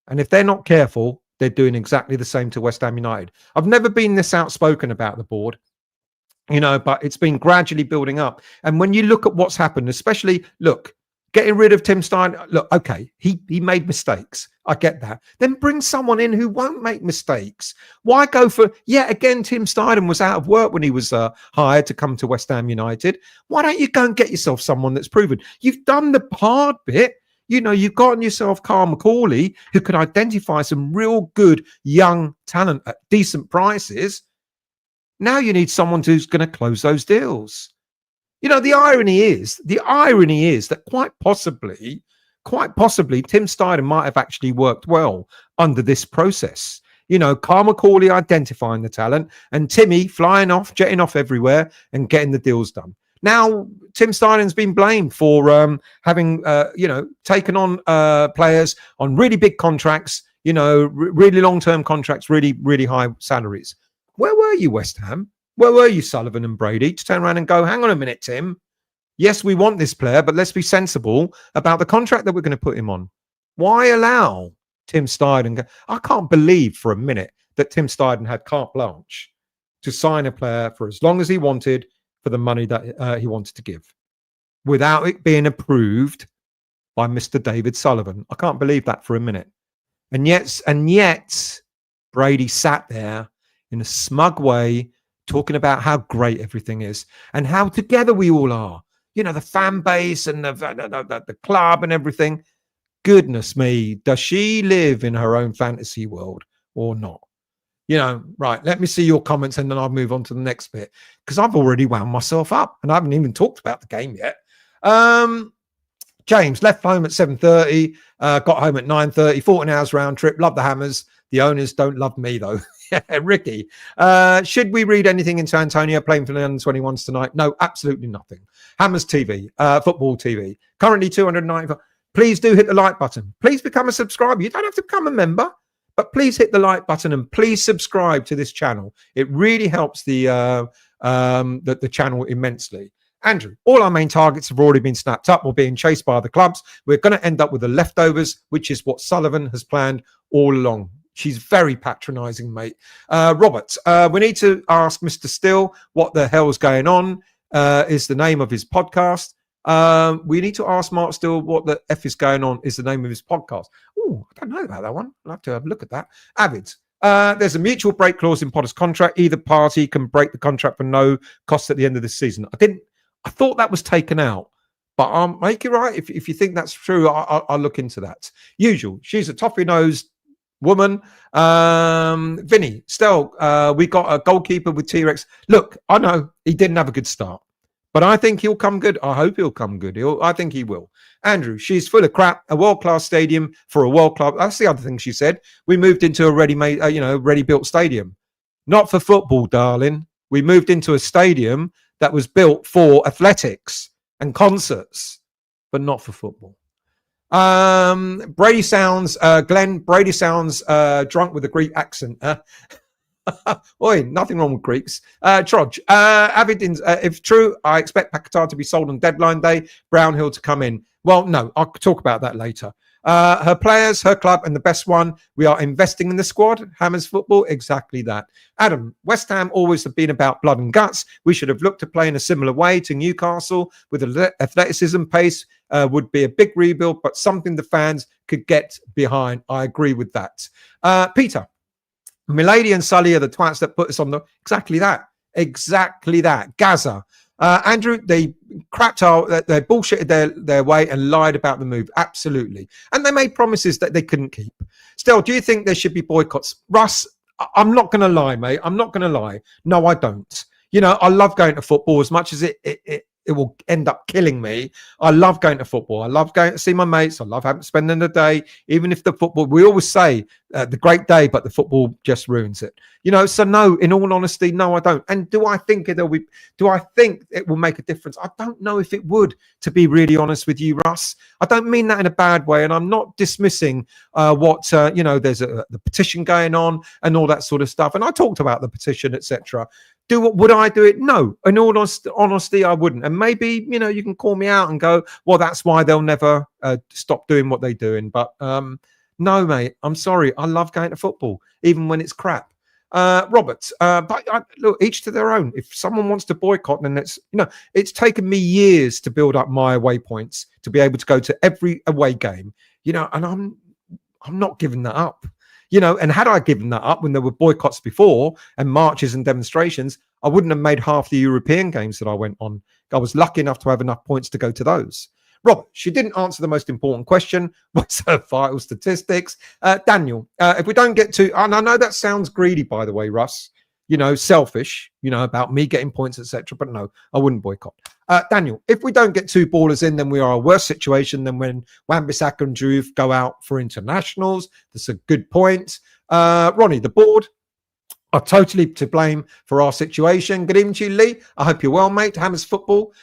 And if they're not careful, they're doing exactly the same to West Ham United. I've never been this outspoken about the board. but it's been gradually building up. And when you look at what's happened, especially, look, getting rid of Tim Stein, look, okay, he made mistakes. I get that. Then bring someone in who won't make mistakes. Why go for, again, Tim Stein was out of work when he was hired to come to West Ham United. Why don't you go and get yourself someone that's proven? You've done the hard bit. You've gotten yourself Carl McCauley, who could identify some real good young talent at decent prices. Now you need someone who's going to close those deals. The irony is that quite possibly, Tim Steiner might have actually worked well under this process. Carl McCauley identifying the talent and Timmy flying off, jetting off everywhere and getting the deals done. Now, Tim Steinen's been blamed for having, taken on players on really big contracts, really long-term contracts, really, really high salaries. Where were you, West Ham? Where were you, Sullivan and Brady, to turn around and go, hang on a minute, Tim. Yes, we want this player, but let's be sensible about the contract that we're going to put him on. Why allow Tim Steiden? I can't believe for a minute that Tim Steiden had carte blanche to sign a player for as long as he wanted for the money that he wanted to give without it being approved by Mr. David Sullivan. I can't believe that for a minute. And yet, Brady sat there in a smug way, talking about how great everything is and how together we all are. The fan base and the club and everything. Goodness me, does she live in her own fantasy world or not? Right, let me see your comments and then I'll move on to the next bit because I've already wound myself up and I haven't even talked about the game yet. James left home at 7:30, got home at 9:30, 14 hours round trip. Love the Hammers. The owners don't love me though. Ricky, should we read anything into Antonio playing for the under-21s tonight? No, absolutely nothing. Hammers TV, football TV, currently 295. Please do hit the like button. Please become a subscriber. You don't have to become a member, but please hit the like button and please subscribe to this channel. It really helps the channel immensely. Andrew, all our main targets have already been snapped up or being chased by other clubs. We're going to end up with the leftovers, which is what Sullivan has planned all along. She's very patronising, mate. Robert, we need to ask Mr. Still what the hell's going on, is the name of his podcast. We need to ask Mark Still what the F is going on is the name of his podcast. Oh, I don't know about that one. I'll have to have a look at that. Avid, there's a mutual break clause in Potter's contract. Either party can break the contract for no cost at the end of the season. I thought that was taken out. But make it right. If you think that's true, I'll look into that. Usual. She's a toffee-nosed woman. Vinny, still, we got a goalkeeper with T-Rex. Look, I know he didn't have a good start, but I think he'll come good. I hope he'll come good. I think he will. Andrew, she's full of crap. A world-class stadium for a world club. That's the other thing she said. We moved into a ready-made, ready-built stadium. Not for football, darling. We moved into a stadium that was built for athletics and concerts, but not for football. Brady sounds Glenn, Brady sounds drunk with a Greek accent. Oi, nothing wrong with Greeks. Trodge, Avid, if true, I expect Paquetá to be sold on deadline day, Brownhill to come in. Well, no, I'll talk about that later. Her players, her club, and the best one. We are investing in the squad. Hammers football, exactly that. Adam, West Ham always have been about blood and guts. We should have looked to play in a similar way to Newcastle with athleticism, pace. Would be a big rebuild, but something the fans could get behind. I agree with that. Peter, Milady and Sully are the twats that put us on the... Exactly that. Gaza. Andrew, they they bullshitted their way and lied about the move. Absolutely. And they made promises that they couldn't keep. Still, do you think there should be boycotts? Russ, I'm not going to lie, mate. I'm not going to lie. No, I don't. I love going to football as much as it will end up killing me. I love going to football. I love going to see my mates. I love spending the day, even if the football, we always say the great day, but the football just ruins it. So no, in all honesty, no, I don't. And do I think it will make a difference? I don't know if it would, to be really honest with you, Russ. I don't mean that in a bad way. And I'm not dismissing there's the petition going on and all that sort of stuff. And I talked about the petition, etc. Would I do it? No. In all honesty, I wouldn't. And maybe, you can call me out and go, well, that's why they'll never stop doing what they're doing. But no, mate, I'm sorry. I love going to football, even when it's crap. Robert, but look, each to their own. If someone wants to boycott, then it's taken me years to build up my away points to be able to go to every away game, and I'm not giving that up. And had I given that up when there were boycotts before and marches and demonstrations, I wouldn't have made half the European games that I went on. I was lucky enough to have enough points to go to those. Robert, she didn't answer the most important question. What's her vital statistics? Daniel, if we don't get to, and I know that sounds greedy, by the way, Russ, selfish, about me getting points, etc. But no, I wouldn't boycott. Daniel, if we don't get 2 ballers in, then we are a worse situation than when Wan-Bissaka and Juve go out for internationals. That's a good point. Ronnie, the board are totally to blame for our situation. Good evening to you, Lee. I hope you're well, mate. Hammers Football,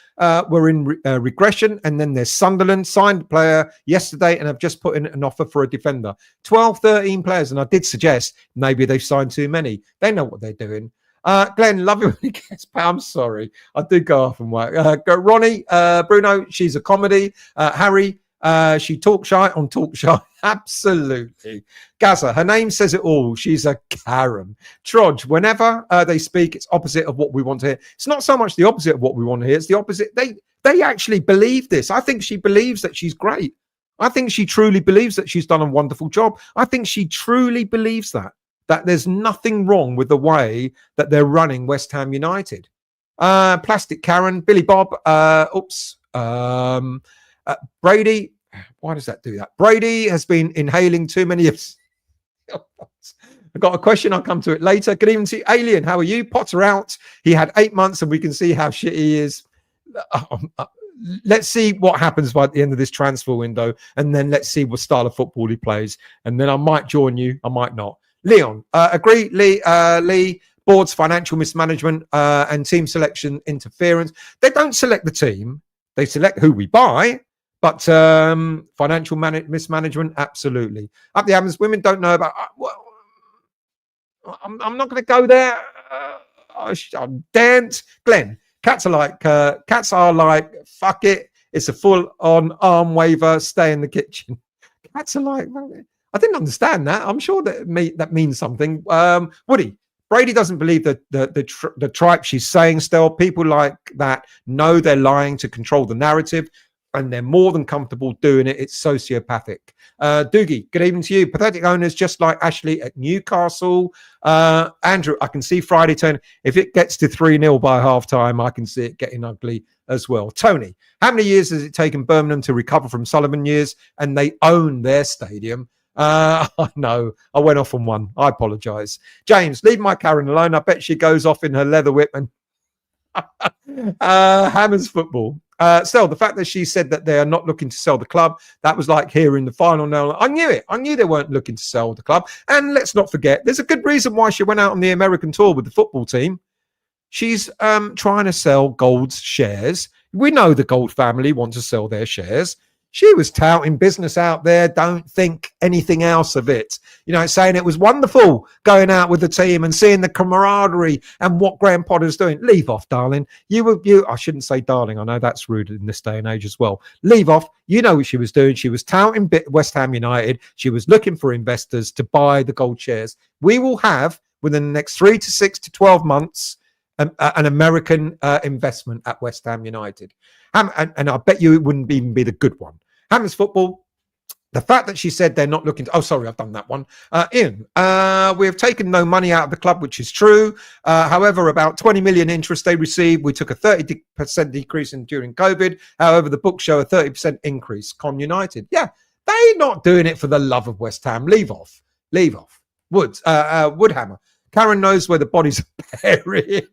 we're in regression. And then there's Sunderland, signed a player yesterday and have just put in an offer for a defender. 12, 13 players. And I did suggest maybe they've signed too many. They know what they're doing. Glenn, love you when he gets paid. I'm sorry. I do go off and work. Ronnie, Bruno, she's a comedy. Harry, she talks shy on talk shy. Absolutely. Gaza, her name says it all. She's a Karen. Trudge, whenever they speak, it's opposite of what we want to hear. It's not so much the opposite of what we want to hear. It's the opposite. They actually believe this. I think she believes that she's great. I think she truly believes that she's done a wonderful job. I think she truly believes that there's nothing wrong with the way that they're running West Ham United. Plastic Karen, Billy Bob, Brady, why does that do that? Brady has been inhaling too many of... I've got a question. I'll come to it later. Good evening to you, Alien. How are you? Potter out. He had 8 months and we can see how shit he is. Let's see what happens by the end of this transfer window. And then let's see what style of football he plays. And then I might join you. I might not. Leon, agree, Lee, board's financial mismanagement and team selection interference. They don't select the team. They select who we buy. But financial mismanagement, absolutely. Up the Hammers, women don't know about... I'm not going to go there. I'm daren't. Glenn, cats are like, fuck it. It's a full-on arm waver. Stay in the kitchen. Cats are like... I didn't understand that. I'm sure that means something. Woody, Brady doesn't believe the tripe she's saying still. People like that know they're lying to control the narrative, and they're more than comfortable doing it. It's sociopathic. Doogie, good evening to you. Pathetic owners just like Ashley at Newcastle. Andrew, I can see Friday turn. If it gets to 3-0 by half-time, I can see it getting ugly as well. Tony, how many years has it taken Birmingham to recover from Sullivan years? And they own their stadium. I know. I went off on one. I apologise. James, leave my Karen alone. I bet she goes off in her leather whip and Hammers Football. So the fact that she said that they are not looking to sell the club, that was like hearing the final nail. I knew it. I knew they weren't looking to sell the club. And let's not forget, there's a good reason why she went out on the American tour with the football team. She's trying to sell Gold's shares. We know the Gold family want to sell their shares. She was touting business out there. Don't think anything else of it. Saying it was wonderful going out with the team and seeing the camaraderie and what Graham Potter's doing. Leave off, darling. I shouldn't say darling. I know that's rude in this day and age as well. Leave off. You know what she was doing. She was touting West Ham United. She was looking for investors to buy the Gold shares. We will have, within the next 3 to 6 to 12 months, an American investment at West Ham United. And I bet you it wouldn't even be the good one. Hammers Football, the fact that she said they're not looking to... Oh, sorry, I've done that one. Ian, we have taken no money out of the club, which is true. However, about 20 million interest they received. We took a 30% decrease during COVID. However, the books show a 30% increase. Con United. Yeah, they're not doing it for the love of West Ham. Leave off. Woodhammer. Karen knows where the bodies are buried.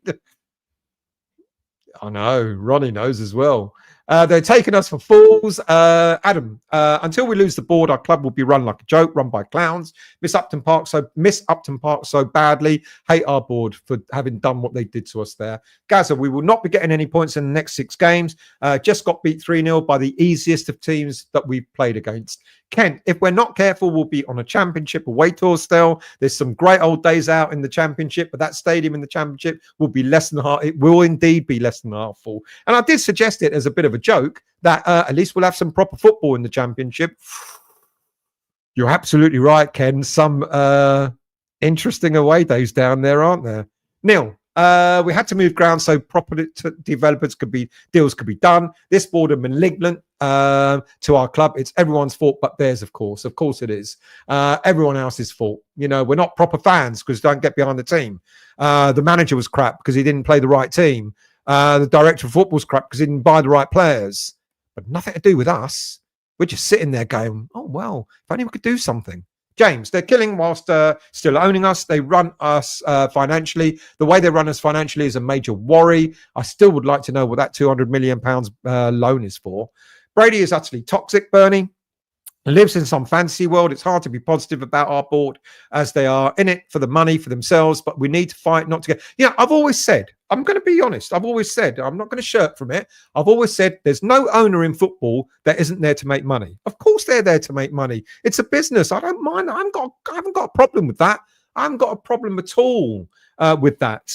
I know. Ronnie knows as well. They're taking us for fools. Adam, until we lose the board, our club will be run like a joke, run by clowns. Miss Upton Park so badly. Hate our board for having done what they did to us there. Gaza, we will not be getting any points in the next 6 games. Just got beat 3-0 by the easiest of teams that we've played against. Kent, if we're not careful, we'll be on a championship away tour still. There's some great old days out in the championship, but that stadium in the championship will be less than half. It will indeed be less than half full. And I did suggest it as a bit of a joke that at least we'll have some proper football in the championship. You're absolutely right, Ken. Some Interesting away days down there, aren't there? Neil, we had to move ground so property developers deals could be done. This board are malignant to our club. It's everyone's fault but theirs, of course. Of course it is. Everyone else's fault. You know, we're not proper fans because don't get behind the team. The manager was crap because he didn't play the right team. The director of football was crap because he didn't buy the right players. But nothing to do with us. We're just sitting there going, oh, well, if only we could do something. James, they're killing whilst still owning us. They run us financially. The way they run us financially is a major worry. I still would like to know what that £200 million loan is for. Brady is utterly toxic, Bernie. Lives in some fantasy world. It's hard to be positive about our board as they are in it for the money, for themselves, but we need to fight not to get... Yeah, I've always said, I'm going to be honest, I've always said, I'm not going to shirk from it. I've always said there's no owner in football that isn't there to make money. Of course they're there to make money. It's a business. I don't mind. I haven't got a problem with that. I haven't got a problem at all with that.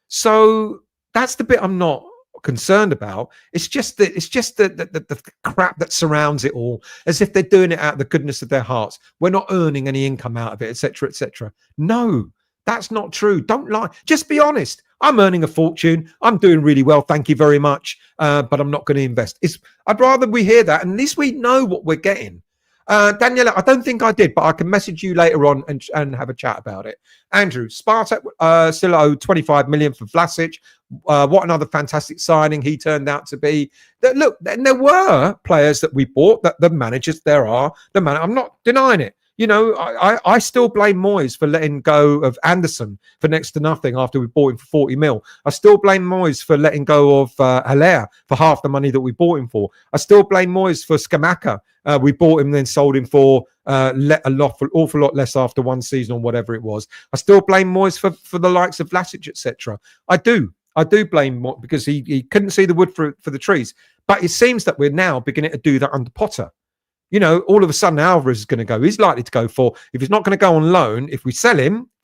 So that's the bit I'm not concerned about. It's just the crap that surrounds it all, as if they're doing it out of the goodness of their hearts. We're not earning any income out of it, etc., etc. No, that's not true. Don't lie. Just be honest. I'm earning a fortune. I'm doing really well. Thank you very much. But I'm not going to invest. I'd rather we hear that, and at least we know what we're getting. Daniela, I don't think I did, but I can message you later on and have a chat about it. Andrew, Spartak still owe 25 million for Vlasic. What another fantastic signing he turned out to be. Look, and there were players that we bought that the managers I'm not denying it. You know, I still blame Moyes for letting go of Anderson for next to nothing after we bought him for 40 mil. I still blame Moyes for letting go of Haller for half the money that we bought him for. I still blame Moyes for Scamacca. We bought him, then sold him for an awful lot less after one season or whatever it was. I still blame Moyes for the likes of Vlasic, etc. I do blame Moyes because he couldn't see the wood for the trees. But it seems that we're now beginning to do that under Potter. You know, all of a sudden Alvarez is going to go. He's likely to go for, if he's not going to go on loan, if we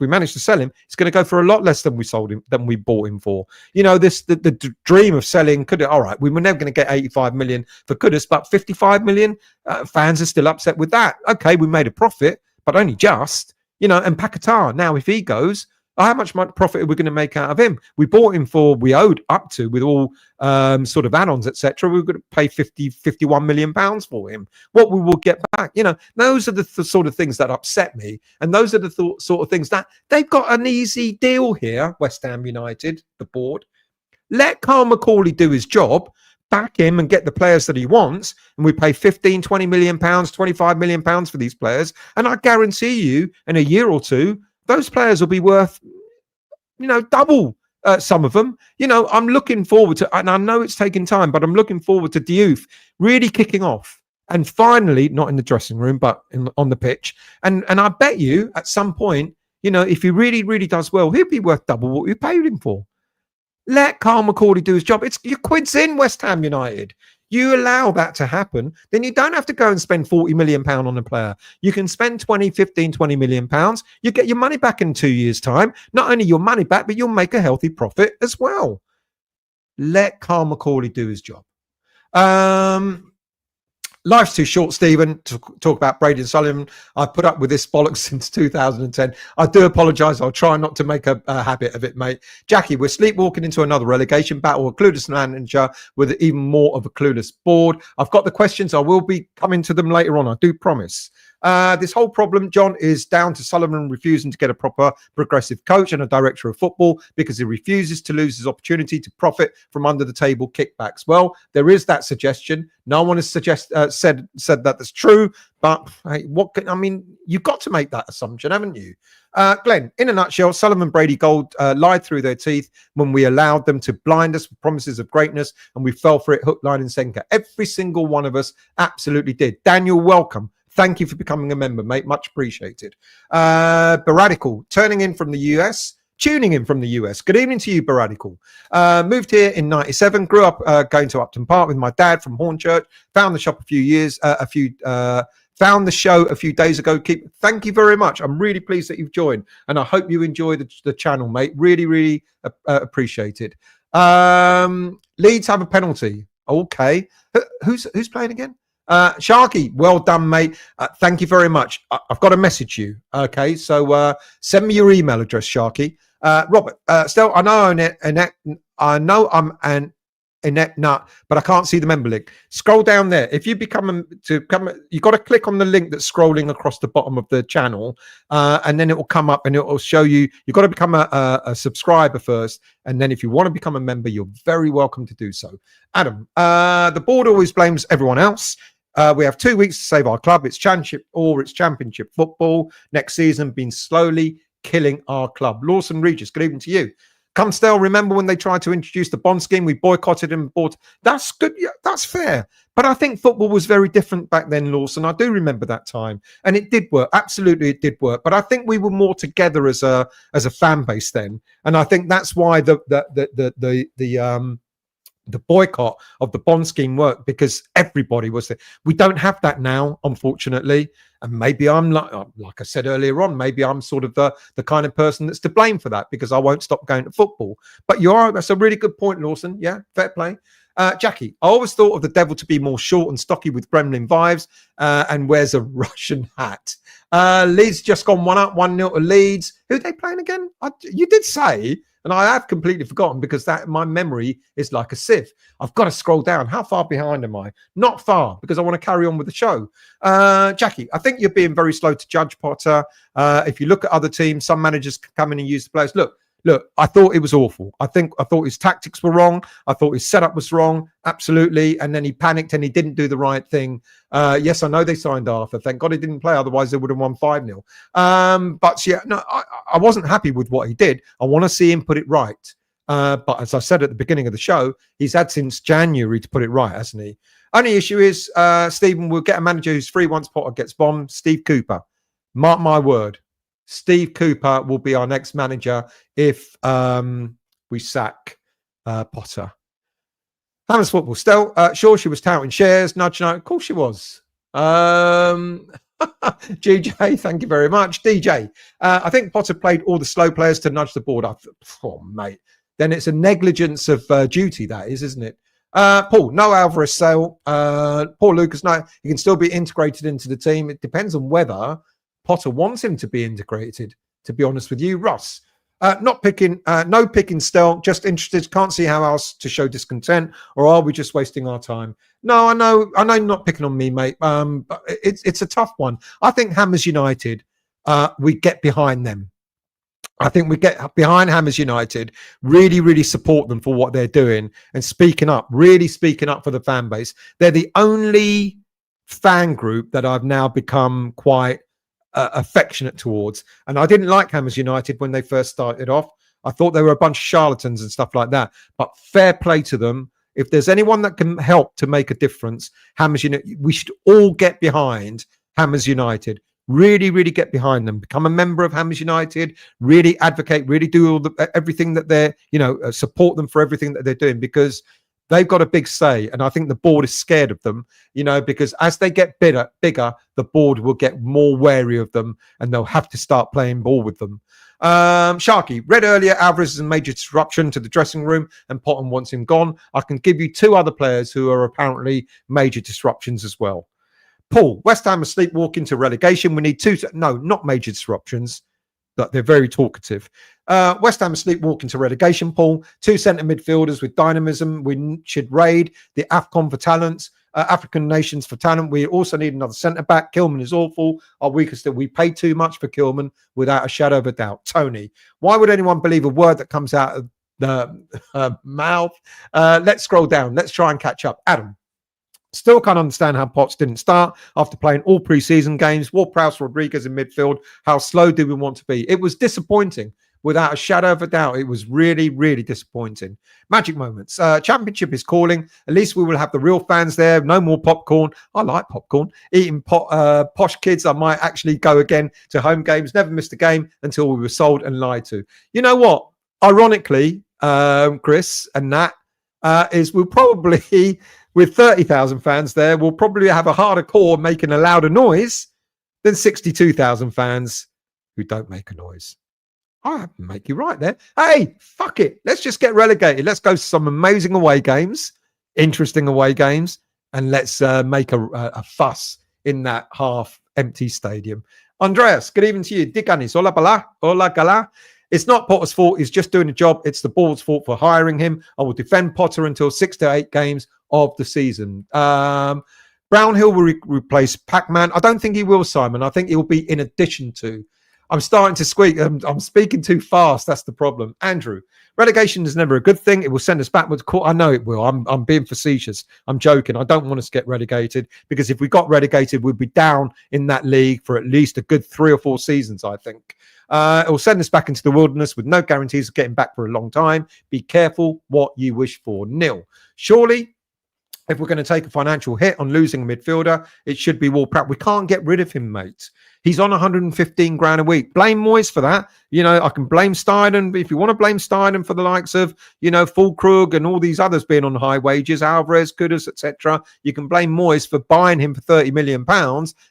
manage to sell him, it's going to go for a lot less than we bought him for. You know, the dream of selling all right, we were never going to get 85 million for Kudus, but 55 million, fans are still upset with that. Okay, we made a profit, but only just, you know, and Paquetá, now if he goes, how much profit are we going to make out of him? We owed up to, with all sort of add-ons, etc. We were going to pay 51 million pounds for him. What we will get back, you know, those are the sort of things that upset me. And those are the sort of things that they've got an easy deal here, West Ham United, the board. Let Carl McCauley do his job, back him and get the players that he wants. And we pay 15, 20 million pounds, 25 million pounds for these players. And I guarantee you in a year or two, those players will be worth, you know, double some of them. You know, I'm looking forward to, and I know it's taking time, but I'm looking forward to Diouf really kicking off. And finally, not in the dressing room, but on the pitch. And I bet you at some point, you know, if he really, really does well, he'll be worth double what we paid him for. Let Carl McCauley do his job. It's your quid's in West Ham United. You allow that to happen, then you don't have to go and spend 40 million pounds on a player. You can spend 20 million pounds. You get your money back in 2 years' time. Not only your money back, but you'll make a healthy profit as well. Let Carl McCauley do his job. Life's too short, Stephen, to talk about Brady and Sullivan. I've put up with this bollocks since 2010. I do apologise. I'll try not to make a habit of it, mate. Jackie, we're sleepwalking into another relegation battle. A clueless manager with even more of a clueless board. I've got the questions. I will be coming to them later on. I do promise. This whole problem, John, is down to Sullivan refusing to get a proper progressive coach and a director of football because he refuses to lose his opportunity to profit from under the table kickbacks. Well, there is that suggestion. No one has said that that's true, but hey, you've got to make that assumption, haven't you? Glenn, in a nutshell, Sullivan Brady Gold lied through their teeth when we allowed them to blind us with promises of greatness, and we fell for it hook, line and sinker. Every single one of us absolutely did. Daniel, welcome. Thank you for becoming a member, mate. Much appreciated. Baradical, tuning in from the US. Good evening to you, Baradical. Moved here in 97. Grew up going to Upton Park with my dad from Hornchurch. Found the shop found the show a few days ago. Thank you very much. I'm really pleased that you've joined, and I hope you enjoy the channel, mate. Really, really appreciated. Leeds have a penalty. Okay, who's playing again? Sharky, well done, mate. Thank you very much. I've got to message you. Okay, so send me your email address, Sharky. Robert, still, I know I'm an inept nut, but I can't see the member link. Scroll down there. If you you've got to click on the link that's scrolling across the bottom of the channel, and then it will come up and it will show you. You've got to become a subscriber first, and then if you want to become a member, you're very welcome to do so. Adam, the board always blames everyone else. We have 2 weeks to save our club. It's championship football. Next season been slowly killing our club. Lawson Regis, good evening to you. Cumsdale, remember when they tried to introduce the bond scheme? We boycotted and bought. That's good. Yeah, that's fair. But I think football was very different back then, Lawson. I do remember that time, and it did work. Absolutely, it did work. But I think we were more together as a fan base then, and I think that's why the boycott of the bond scheme worked, because everybody was there. We don't have that now, unfortunately. And maybe I'm like I said earlier on, maybe I'm sort of the kind of person that's to blame for that, because I won't stop going to football. But that's a really good point, Lawson. Yeah, fair play. Jackie, I always thought of the devil to be more short and stocky with Gremlin vibes, and wears a Russian hat. Leeds just gone 1-0 to Leeds. Who are they playing again? You did say, and I have completely forgotten, because my memory is like a sieve. I've got to scroll down. How far behind am I? Not far, because I want to carry on with the show. Jackie, I think you're being very slow to judge, Potter. If you look at other teams, some managers come in and use the players. Look, I thought it was awful. I thought his tactics were wrong. I thought his setup was wrong. Absolutely. And then he panicked and he didn't do the right thing. Yes, I know they signed Arthur. Thank God he didn't play. Otherwise, they would have won 5-0. But yeah, no, I wasn't happy with what he did. I want to see him put it right. But as I said at the beginning of the show, he's had since January to put it right, hasn't he? Only issue is, Stephen will get a manager who's free once Potter gets bombed. Steve Cooper. Mark my word. Steve Cooper will be our next manager if we sack Potter. Hammers Football. Still, sure, she was touting shares. Nudge, no. Of course she was. GJ, thank you very much. DJ, I think Potter played all the slow players to nudge the board up. Oh, mate. Then it's a negligence of duty, that is, isn't it? Paul, no Alvarez sale. Paul Lucas, no. He can still be integrated into the team. It depends on whether Potter wants him to be integrated, to be honest with you. Russ, no picking still, just interested. Can't see how else to show discontent, or are we just wasting our time? No, I know you're not picking on me, mate. But it's a tough one. I think Hammers United, we get behind them. I think we get behind Hammers United, really, really support them for what they're doing and really speaking up for the fan base. They're the only fan group that I've now become quite affectionate towards. And I didn't like Hammers United when they first started off. I thought they were a bunch of charlatans and stuff like that. But fair play to them. If there's anyone that can help to make a difference, Hammers United, we should all get behind Hammers United. Really, really get behind them. Become a member of Hammers United. Really advocate. Really do everything that they're, support them for everything that they're doing, because they've got a big say. And I think the board is scared of them, because as they get bigger, the board will get more wary of them, and they'll have to start playing ball with them. Sharky, read earlier, Alvarez is a major disruption to the dressing room and Potter wants him gone. I can give you 2 other players who are apparently major disruptions as well. Paul, West Ham are sleepwalking to relegation. We need 2. No, not major disruptions, but they're very talkative. West Ham are sleepwalking to relegation, Paul. 2 centre midfielders with dynamism. We should raid the AFCON for talents, African nations for talent. We also need another centre back. Kilman is awful. Our weakest that we pay too much for Kilman, without a shadow of a doubt. Tony, why would anyone believe a word that comes out of the mouth? Let's scroll down. Let's try and catch up. Adam. Still can't understand how Potts didn't start after playing all pre-season games. Ward-Prowse, Rodriguez in midfield. How slow do we want to be? It was disappointing, without a shadow of a doubt. It was really, really disappointing. Magic moments. Championship is calling. At least we will have the real fans there. No more popcorn. I like popcorn. Eating posh kids. I might actually go again to home games. Never missed a game until we were sold and lied to. You know what? Ironically, Chris and Nat, is we'll probably... with 30,000 fans there, we'll probably have a harder core making a louder noise than 62,000 fans who don't make a noise. I make you right there. Hey, fuck it. Let's just get relegated. Let's go to some amazing away games, interesting away games, and let's make a fuss in that half-empty stadium. Andreas, good evening to you. Diganis, hola bala, hola gala. It's not Potter's fault. He's just doing a job. It's the board's fault for hiring him. I will defend Potter until 6 to 8 games of the season. Brownhill will replace Pac-Man. I don't think he will, Simon. I think he'll be in addition to. I'm starting to squeak. I'm speaking too fast. That's the problem. Andrew, relegation is never a good thing. It will send us backwards. I know it will. I'm being facetious. I'm joking. I don't want us to get relegated because if we got relegated, we'd be down in that league for at least a good 3 or 4 seasons, I think. It will send us back into the wilderness with no guarantees of getting back for a long time. Be careful what you wish for. Nil. Surely, if we're going to take a financial hit on losing a midfielder, it should be Ward-Prowse. We can't get rid of him, mate. He's on 115 grand a week. Blame Moyes for that. I can blame Steinen. If you want to blame Steinen for the likes of, Fulkrug and all these others being on high wages, Alvarez, Kudus, etc., you can blame Moyes for buying him for £30 million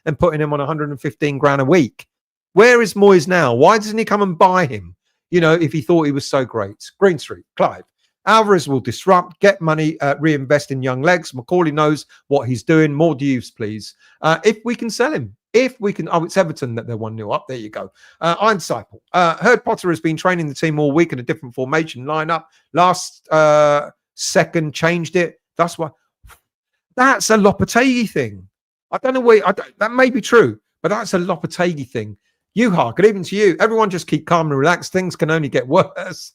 and putting him on 115 grand a week. Where is Moyes now? Why doesn't he come and buy him? If he thought he was so great. Green Street, Clive. Alvarez will disrupt, get money, reinvest in young legs. Macaulay knows what he's doing. More dues, please. If we can sell him. If we can, it's Everton that they're 1-0 up. There you go. Eincycle. Heard Potter has been training the team all week in a different formation lineup. Last second changed it. That's why. That's a Lopetegui thing. I don't know where. That may be true, but that's a Lopetegui thing. Yuha, good evening to you. Everyone just keep calm and relaxed. Things can only get worse.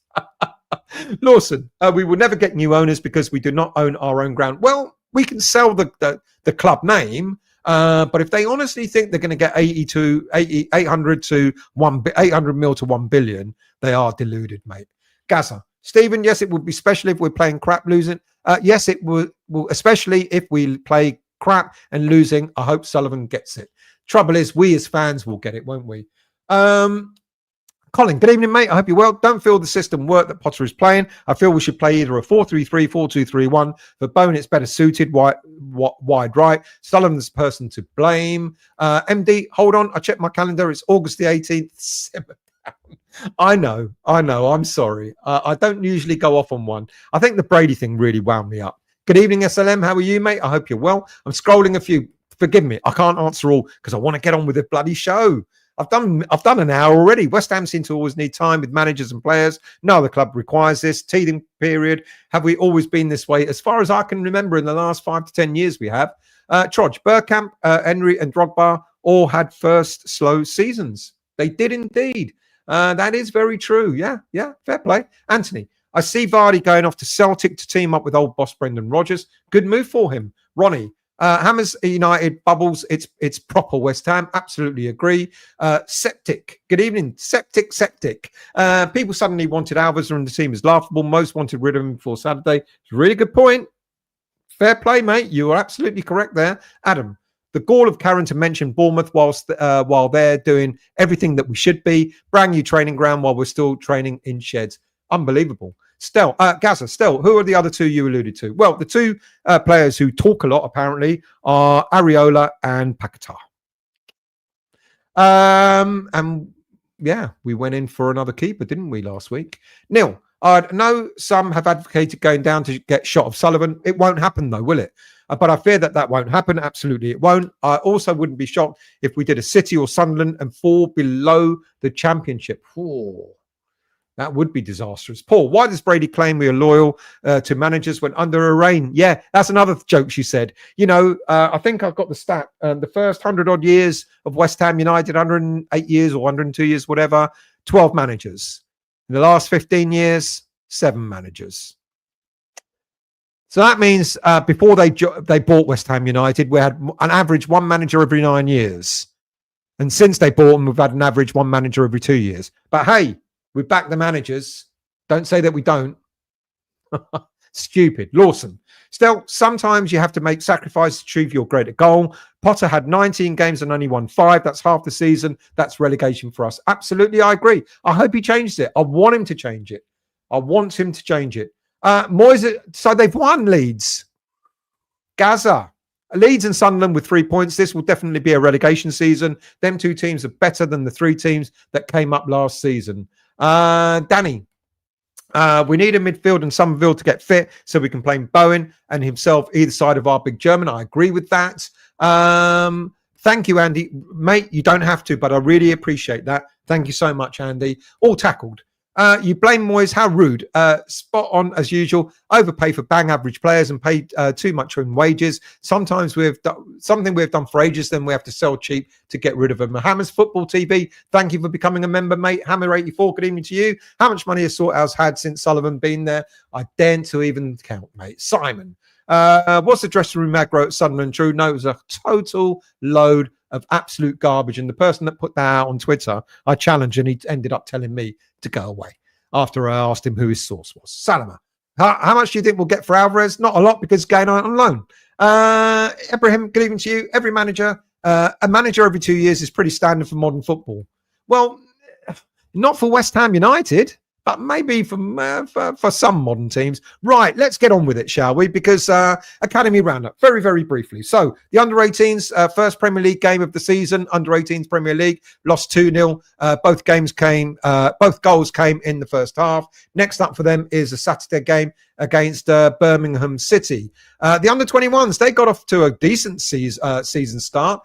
Lawson, we will never get new owners because we do not own our own ground. Well, we can sell the club name, but if they honestly think they're going to get 800 mil to 1 billion, they are deluded, mate. Gaza, Stephen, yes, it would be special if we're playing crap losing. Yes, it will, especially if we play crap and losing. I hope Sullivan gets it. Trouble is, we as fans will get it, won't we? Colin, good evening, mate. I hope you're well. Don't feel the system work that Potter is playing. I feel we should play either a 4-3-3, 4-2-3-1. For Bone, it's better suited wide right. Sullivan's the person to blame. MD, hold on. I checked my calendar. It's August the 18th. I know. I'm sorry. I don't usually go off on one. I think the Brady thing really wound me up. Good evening, SLM. How are you, mate? I hope you're well. I'm scrolling a few. Forgive me. I can't answer all because I want to get on with the bloody show. I've done an hour already. West Ham seem to always need time with managers and players. No other club requires this. Teething period. Have we always been this way? As far as I can remember, in the last 5 to 10 years, we have. Trodge, Bergkamp, Henry, and Drogba all had first slow seasons. They did indeed. That is very true. Yeah. Fair play. Anthony, I see Vardy going off to Celtic to team up with old boss Brendan Rodgers. Good move for him. Ronnie. Hammers United bubbles. It's proper West Ham. Absolutely agree. Septic. Good evening. Septic. People suddenly wanted Alvarez and the team is laughable. Most wanted rid of him before Saturday. It's a really good point. Fair play, mate. You are absolutely correct there. Adam, the gall of Karren to mention Bournemouth while they're doing everything that we should be. Brand new training ground while we're still training in sheds. Unbelievable. Gaza, who are the other two you alluded to? Well, the two players who talk a lot, apparently, are Areola and Paquetá. And yeah, we went in for another keeper, didn't we, last week? Neil, I know some have advocated going down to get shot of Sullivan. It won't happen, though, will it? But I fear that won't happen. Absolutely, it won't. I also wouldn't be shocked if we did a City or Sunderland and fall below the Championship. That would be disastrous. Paul, why does Brady claim we are loyal to managers when under a reign? Yeah, that's another joke she said. I think I've got the stat. The first 100-odd years of West Ham United, 108 years or 102 years, whatever, 12 managers. In the last 15 years, 7 managers. So that means before they bought West Ham United, we had an average 1 manager every 9 years. And since they bought them, we've had an average 1 manager every 2 years. But hey, we back the managers. Don't say that we don't. Stupid. Lawson. Still, sometimes you have to make sacrifices to achieve your greater goal. Potter had 19 games and only won 5. That's half the season. That's relegation for us. Absolutely, I agree. I hope he changes it. I want him to change it. Moyes, so they've won Leeds. Gaza. Leeds and Sunderland with 3 points. This will definitely be a relegation season. Them 2 teams are better than the 3 teams that came up last season. Danny, We need a midfield and Somerville to get fit so we can play Bowen and himself either side of our big German. I agree with that. Thank you, Andy. Mate, you don't have to, but I really appreciate that. Thank you so much, Andy. All tackled. You blame Moyes. How rude. Spot on as usual. Overpay for bang average players and pay too much in wages. Sometimes we've done something we've done for ages, then we have to sell cheap to get rid of them. Hammer's Football TV, thank you for becoming a member, mate. Hammer84, good evening to you. How much money has Sorthouse had since Sullivan been there? I daren't to even count, mate. Simon, what's the dressing room aggro at Sunderland true? No, it was a total load of absolute garbage. And the person that put that out on Twitter, I challenged and he ended up telling me to go away after I asked him who his source was. Salama, how much do you think we'll get for Alvarez? Not a lot because Gay Knight on loan. Ibrahim, good evening to you. Every manager, a manager every 2 years is pretty standard for modern football. Well, not for West Ham United, but maybe for some modern teams. Right, let's get on with it, shall we? Because Academy Roundup, very, very briefly. So the under-18s, first Premier League game of the season, under-18s Premier League, lost 2-0. Both goals came in the first half. Next up for them is a Saturday game against Birmingham City. The under-21s, they got off to a decent season start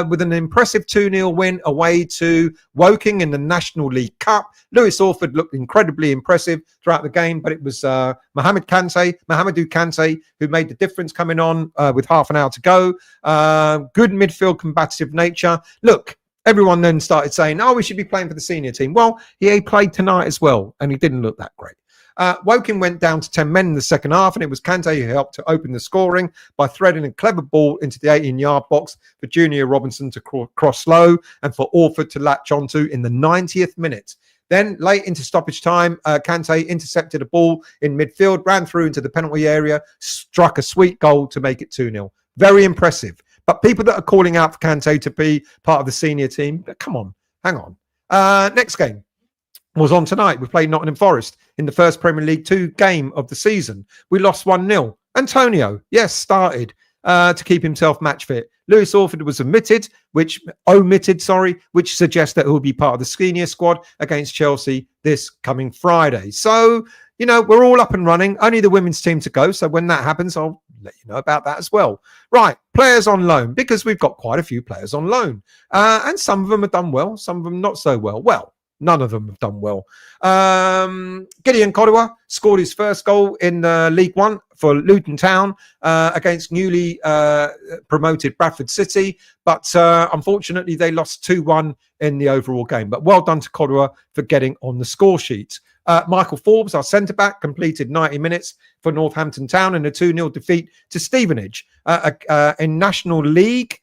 with an impressive 2-0 win away to Woking in the National League Cup. Lewis Orford looked incredibly impressive throughout the game, but it was Mohamedou Kante, who made the difference coming on with half an hour to go. Good midfield combative nature. Look, everyone then started saying, we should be playing for the senior team. Well, he played tonight as well, and he didn't look that great. Woking went down to 10 men in the second half, and it was Kante who helped to open the scoring by threading a clever ball into the 18-yard box for Junior Robinson to cross low and for Orford to latch onto in the 90th minute. Then, late into stoppage time, Kante intercepted a ball in midfield, ran through into the penalty area, struck a sweet goal to make it 2-0. Very impressive. But people that are calling out for Kante to be part of the senior team, come on, hang on. Next game was on tonight. We played Nottingham Forest in the first Premier League 2 game of the season. We lost 1-0. Antonio, yes, started to keep himself match fit. Lewis Orford was omitted, which suggests that he'll be part of the senior squad against Chelsea this coming Friday. So, we're all up and running. Only the women's team to go. So when that happens, I'll let you know about that as well. Right, players on loan, because we've got quite a few players on loan. And some of them have done well, some of them not so well. Well, none of them have done well. Gideon Kodua scored his first goal in League One for Luton Town against newly promoted Bradford City. But unfortunately, they lost 2-1 in the overall game. But well done to Kodua for getting on the score sheet. Michael Forbes, our centre-back, completed 90 minutes for Northampton Town in a 2-0 defeat to Stevenage. In National League,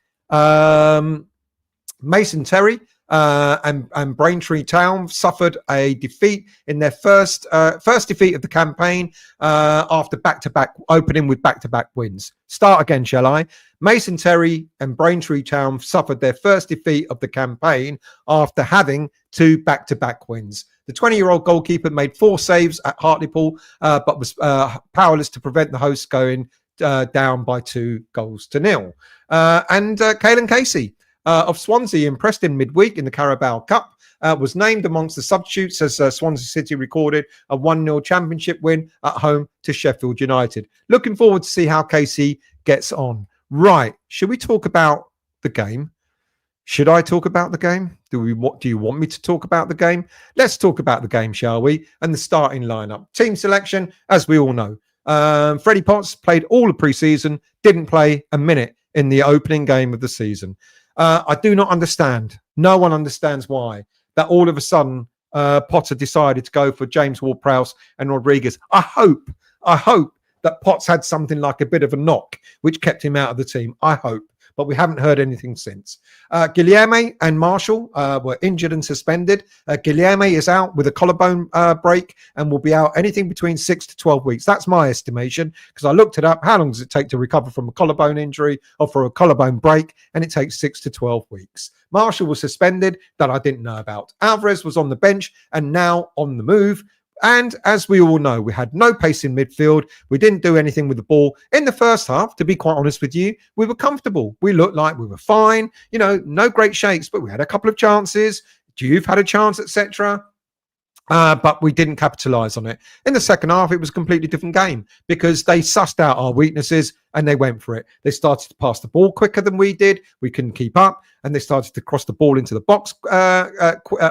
Mason Terry and Braintree Town suffered a defeat in their first defeat of the campaign after opening with back-to-back wins. Start again, shall I? Mason Terry and Braintree Town suffered their first defeat of the campaign after having 2 back-to-back wins. The 20-year-old goalkeeper made 4 saves at Hartlepool, but was powerless to prevent the hosts going down by 2-0. And Caelan Casey of Swansea impressed in midweek in the Carabao Cup, was named amongst the substitutes as Swansea City recorded a 1-0 championship win at home to Sheffield United. Looking forward to see how Casey gets on. Right, should we talk about the game? Should I talk about the game? Do you want me to talk about the game? Let's talk about the game, shall we? And the starting lineup. Team selection, as we all know. Freddie Potts played all of pre-season, didn't play a minute in the opening game of the season. I do not understand. No one understands why that all of a sudden Potter decided to go for James Ward-Prowse and Rodriguez. I hope that Potts had something like a bit of a knock, which kept him out of the team. I hope. But we haven't heard anything since. Guilherme and Marshall were injured and suspended. Guilherme is out with a collarbone break and will be out anything between 6 to 12 weeks. That's my estimation, because I looked it up. How long does it take to recover from a collarbone injury or for a collarbone break? And it takes 6 to 12 weeks. Marshall was suspended, that I didn't know about. Alvarez was on the bench and now on the move. And as we all know, we had no pace in midfield. We didn't do anything with the ball. In the first half, to be quite honest with you, we were comfortable. We looked like we were fine. No great shakes, but we had a couple of chances. Juve had a chance, etc. But we didn't capitalise on it. In the second half, it was a completely different game because they sussed out our weaknesses and they went for it. They started to pass the ball quicker than we did. We couldn't keep up. And they started to cross the ball into the box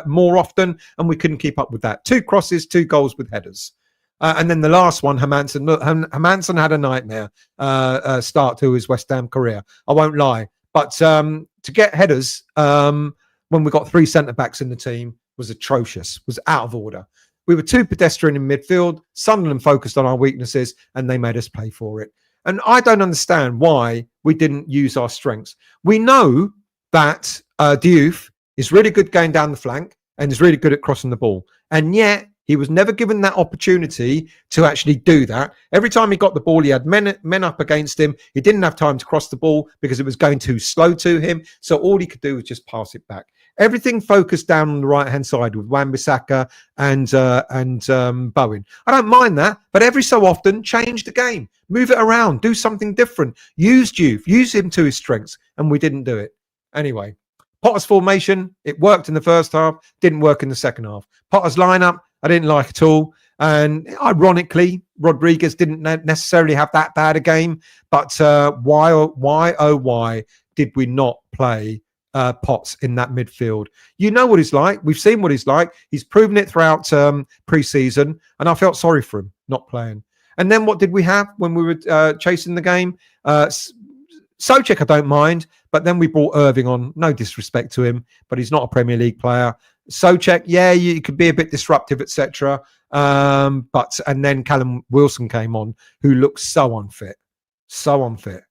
more often. And we couldn't keep up with that. 2 crosses, 2 goals with headers. And then the last one, Hermansen. Look, Hermansen had a nightmare start to his West Ham career. I won't lie. But to get headers when we got 3 centre-backs in the team was atrocious, was out of order. We were too pedestrian in midfield. Sunderland focused on our weaknesses and they made us pay for it. And I don't understand why we didn't use our strengths. We know that Diouf is really good going down the flank and is really good at crossing the ball. And yet he was never given that opportunity to actually do that. Every time he got the ball, he had men up against him. He didn't have time to cross the ball because it was going too slow to him. So all he could do was just pass it back. Everything focused down on the right-hand side with Wan-Bissaka and Bowen. I don't mind that, but every so often, change the game. Move it around. Do something different. Use Diouf. Use him to his strengths. And we didn't do it. Anyway, Potter's formation, it worked in the first half. Didn't work in the second half. Potter's lineup, I didn't like at all. And ironically, Rodriguez didn't necessarily have that bad a game. But why did we not play Potts in that midfield? You know what he's like. We've seen what he's like. He's proven it throughout pre-season. And I felt sorry for him not playing. And then what did we have when we were chasing the game? Souček, I don't mind. But then we brought Irving on. No disrespect to him, but he's not a Premier League player. Souček, yeah, you could be a bit disruptive, etc. And then Callum Wilson came on, who looks so unfit. So unfit.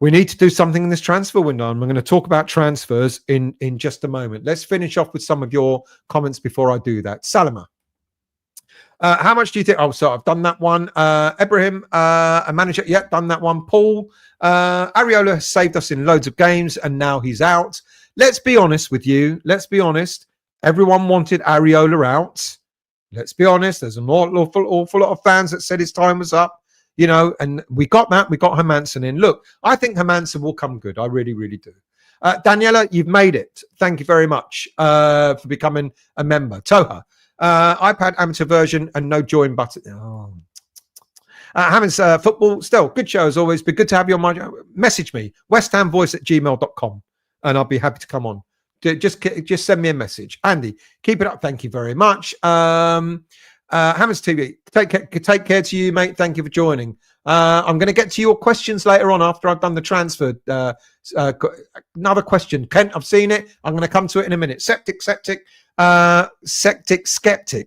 We need to do something in this transfer window. And we're going to talk about transfers in just a moment. Let's finish off with some of your comments before I do that. Salama. How much do you think? Oh, so I've done that one. Ibrahim, a manager. Yep, done that one. Paul, Areola has saved us in loads of games and now he's out. Let's be honest with you. Let's be honest. Everyone wanted Areola out. Let's be honest. There's an awful lot of fans that said his time was up. You know, and we got that. We got Hermansen in. Look, I think Hermansen will come good. I really, really do. Daniela, you've made it. Thank you very much for becoming a member. Toha, iPad amateur version and no join button. Oh. Hammond's football, still, good show as always. Be good to have you on my... Message me, westhamvoice@gmail.com, and I'll be happy to come on. Just send me a message. Andy, keep it up. Thank you very much. Hammond's TV, take care to you, mate. Thank you for joining. I'm going to get to your questions later on after I've done the transfer. Another question. Kent, I've seen it. I'm going to come to it in a minute. Septic Skeptic.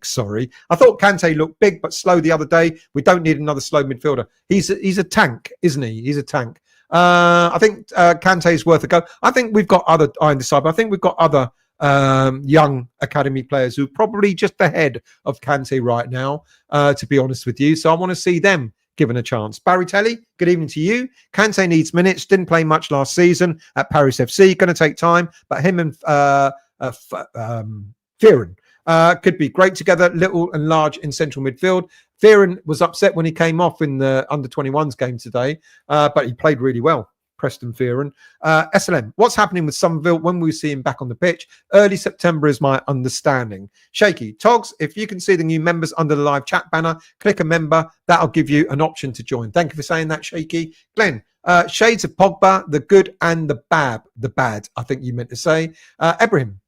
Sorry. I thought Kante looked big but slow the other day. We don't need another slow midfielder. He's a tank, isn't he? He's a tank. I think Kante is worth a go. I think we've got other I think we've got other young academy players who are probably just ahead of Kante right now, to be honest with you. So I want to see them given a chance. Barry Telly, good evening to you. Kante needs minutes. Didn't play much last season at Paris FC. Going to take time, but him and Fearon could be great together, little and large in central midfield. Fearon was upset when he came off in the under-21s game today, but he played really well. Preston Fearon. SLM, what's happening with Somerville when we see him back on the pitch? Early September is my understanding. Shaky, Togs, if you can see the new members under the live chat banner, click a member. That'll give you an option to join. Thank you for saying that, Shaky. Glenn, shades of Pogba, the good and the bad, I think you meant to say. Ibrahim,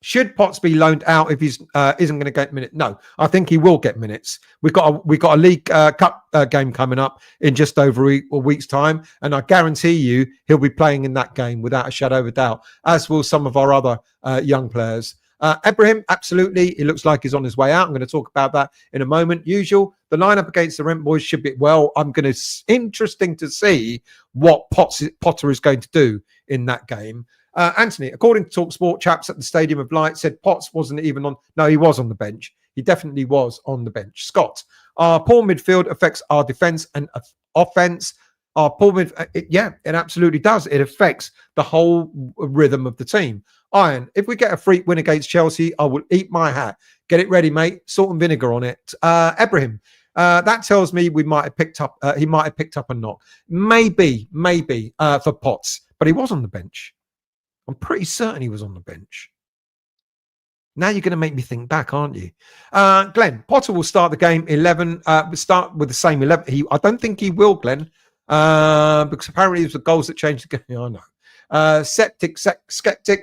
should Potts be loaned out if he's isn't going to get minutes? No, I think he will get minutes. We've got a League Cup game coming up in just over a week's time, and I guarantee you he'll be playing in that game without a shadow of a doubt, as will some of our other young players. Ibrahim, absolutely, he looks like he's on his way out. I'm going to talk about that in a moment. Usual, the lineup against the Rent Boys should be well. I'm going to interesting to see what Potter is going to do in that game. Anthony, according to TalkSport, chaps at the Stadium of Light said Potts wasn't even on. No, he was on the bench. He definitely was on the bench. Scott, our poor midfield affects our defence and offence. Our poor it absolutely does. It affects the whole rhythm of the team. Iron, if we get a freak win against Chelsea, I will eat my hat. Get it ready, mate. Salt and vinegar on it. Ibrahim, that tells me we might have picked up. He might have picked up a knock. Maybe for Potts, but he was on the bench. I'm pretty certain he was on the bench. Now you're going to make me think back, aren't you? Glenn, Potter will start the game 11. We'll start with the same 11. I don't think he will, Glenn, because apparently it was the goals that changed the game. Yeah, I know. Skeptic,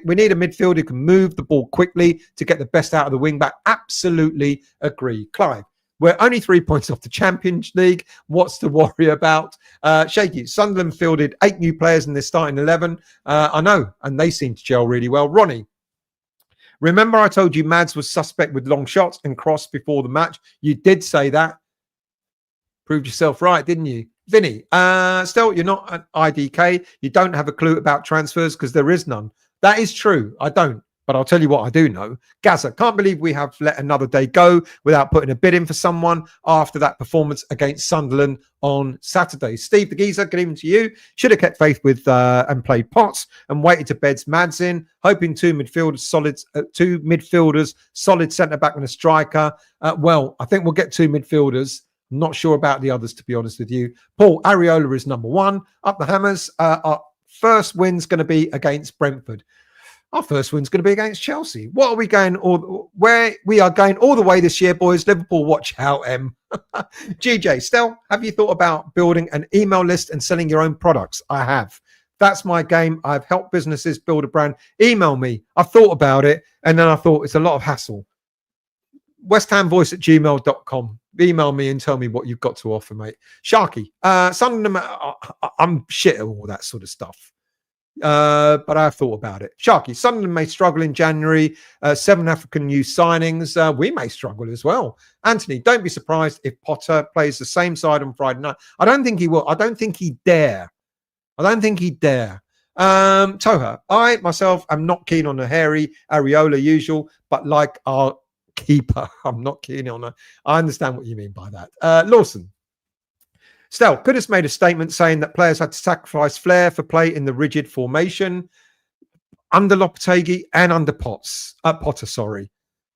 we need a midfielder who can move the ball quickly to get the best out of the wing back. Absolutely agree. Clive, we're only 3 points off the Champions League. What's to worry about? Shaky, Sunderland fielded 8 new players in their starting 11. I know, and they seem to gel really well. Ronnie, remember I told you Mads was suspect with long shots and cross before the match? You did say that. Proved yourself right, didn't you? Vinny, still, you're not an IDK. You don't have a clue about transfers because there is none. That is true. I don't. But I'll tell you what I do know. Gaza, can't believe we have let another day go without putting a bid in for someone after that performance against Sunderland on Saturday. Steve the Geezer, good evening to you. Should have kept faith with and played Potts and waited to beds Mads in, hoping two midfielders, solid centre-back and a striker. Well, I think we'll get 2 midfielders. I'm not sure about the others, to be honest with you. Paul, Areola is number 1. Up the Hammers. Our first win's going to be against Brentford. Our first win's going to be against Chelsea. What are we going? Where we are going all the way this year, boys. Liverpool, watch out, M. GJ, Stel, have you thought about building an email list and selling your own products? I have. That's my game. I've helped businesses build a brand. Email me. I've thought about it, and then I thought it's a lot of hassle. westhamvoice@gmail.com. Email me and tell me what you've got to offer, mate. Sharky, Sunderland, I'm shit at all that sort of stuff. But I've thought about it. Sharky, Sunderland may struggle in January. 7 African new signings. We may struggle as well. Anthony, don't be surprised if Potter plays the same side on Friday night. I don't think he will. I don't think he'd dare. Toha, I myself am not keen on a hairy Areola usual, but like our keeper, I'm not keen on her. I understand what you mean by that. Lawson. Stel, Goodis made a statement saying that players had to sacrifice flair for play in the rigid formation under Lopetegui and under Potter, sorry.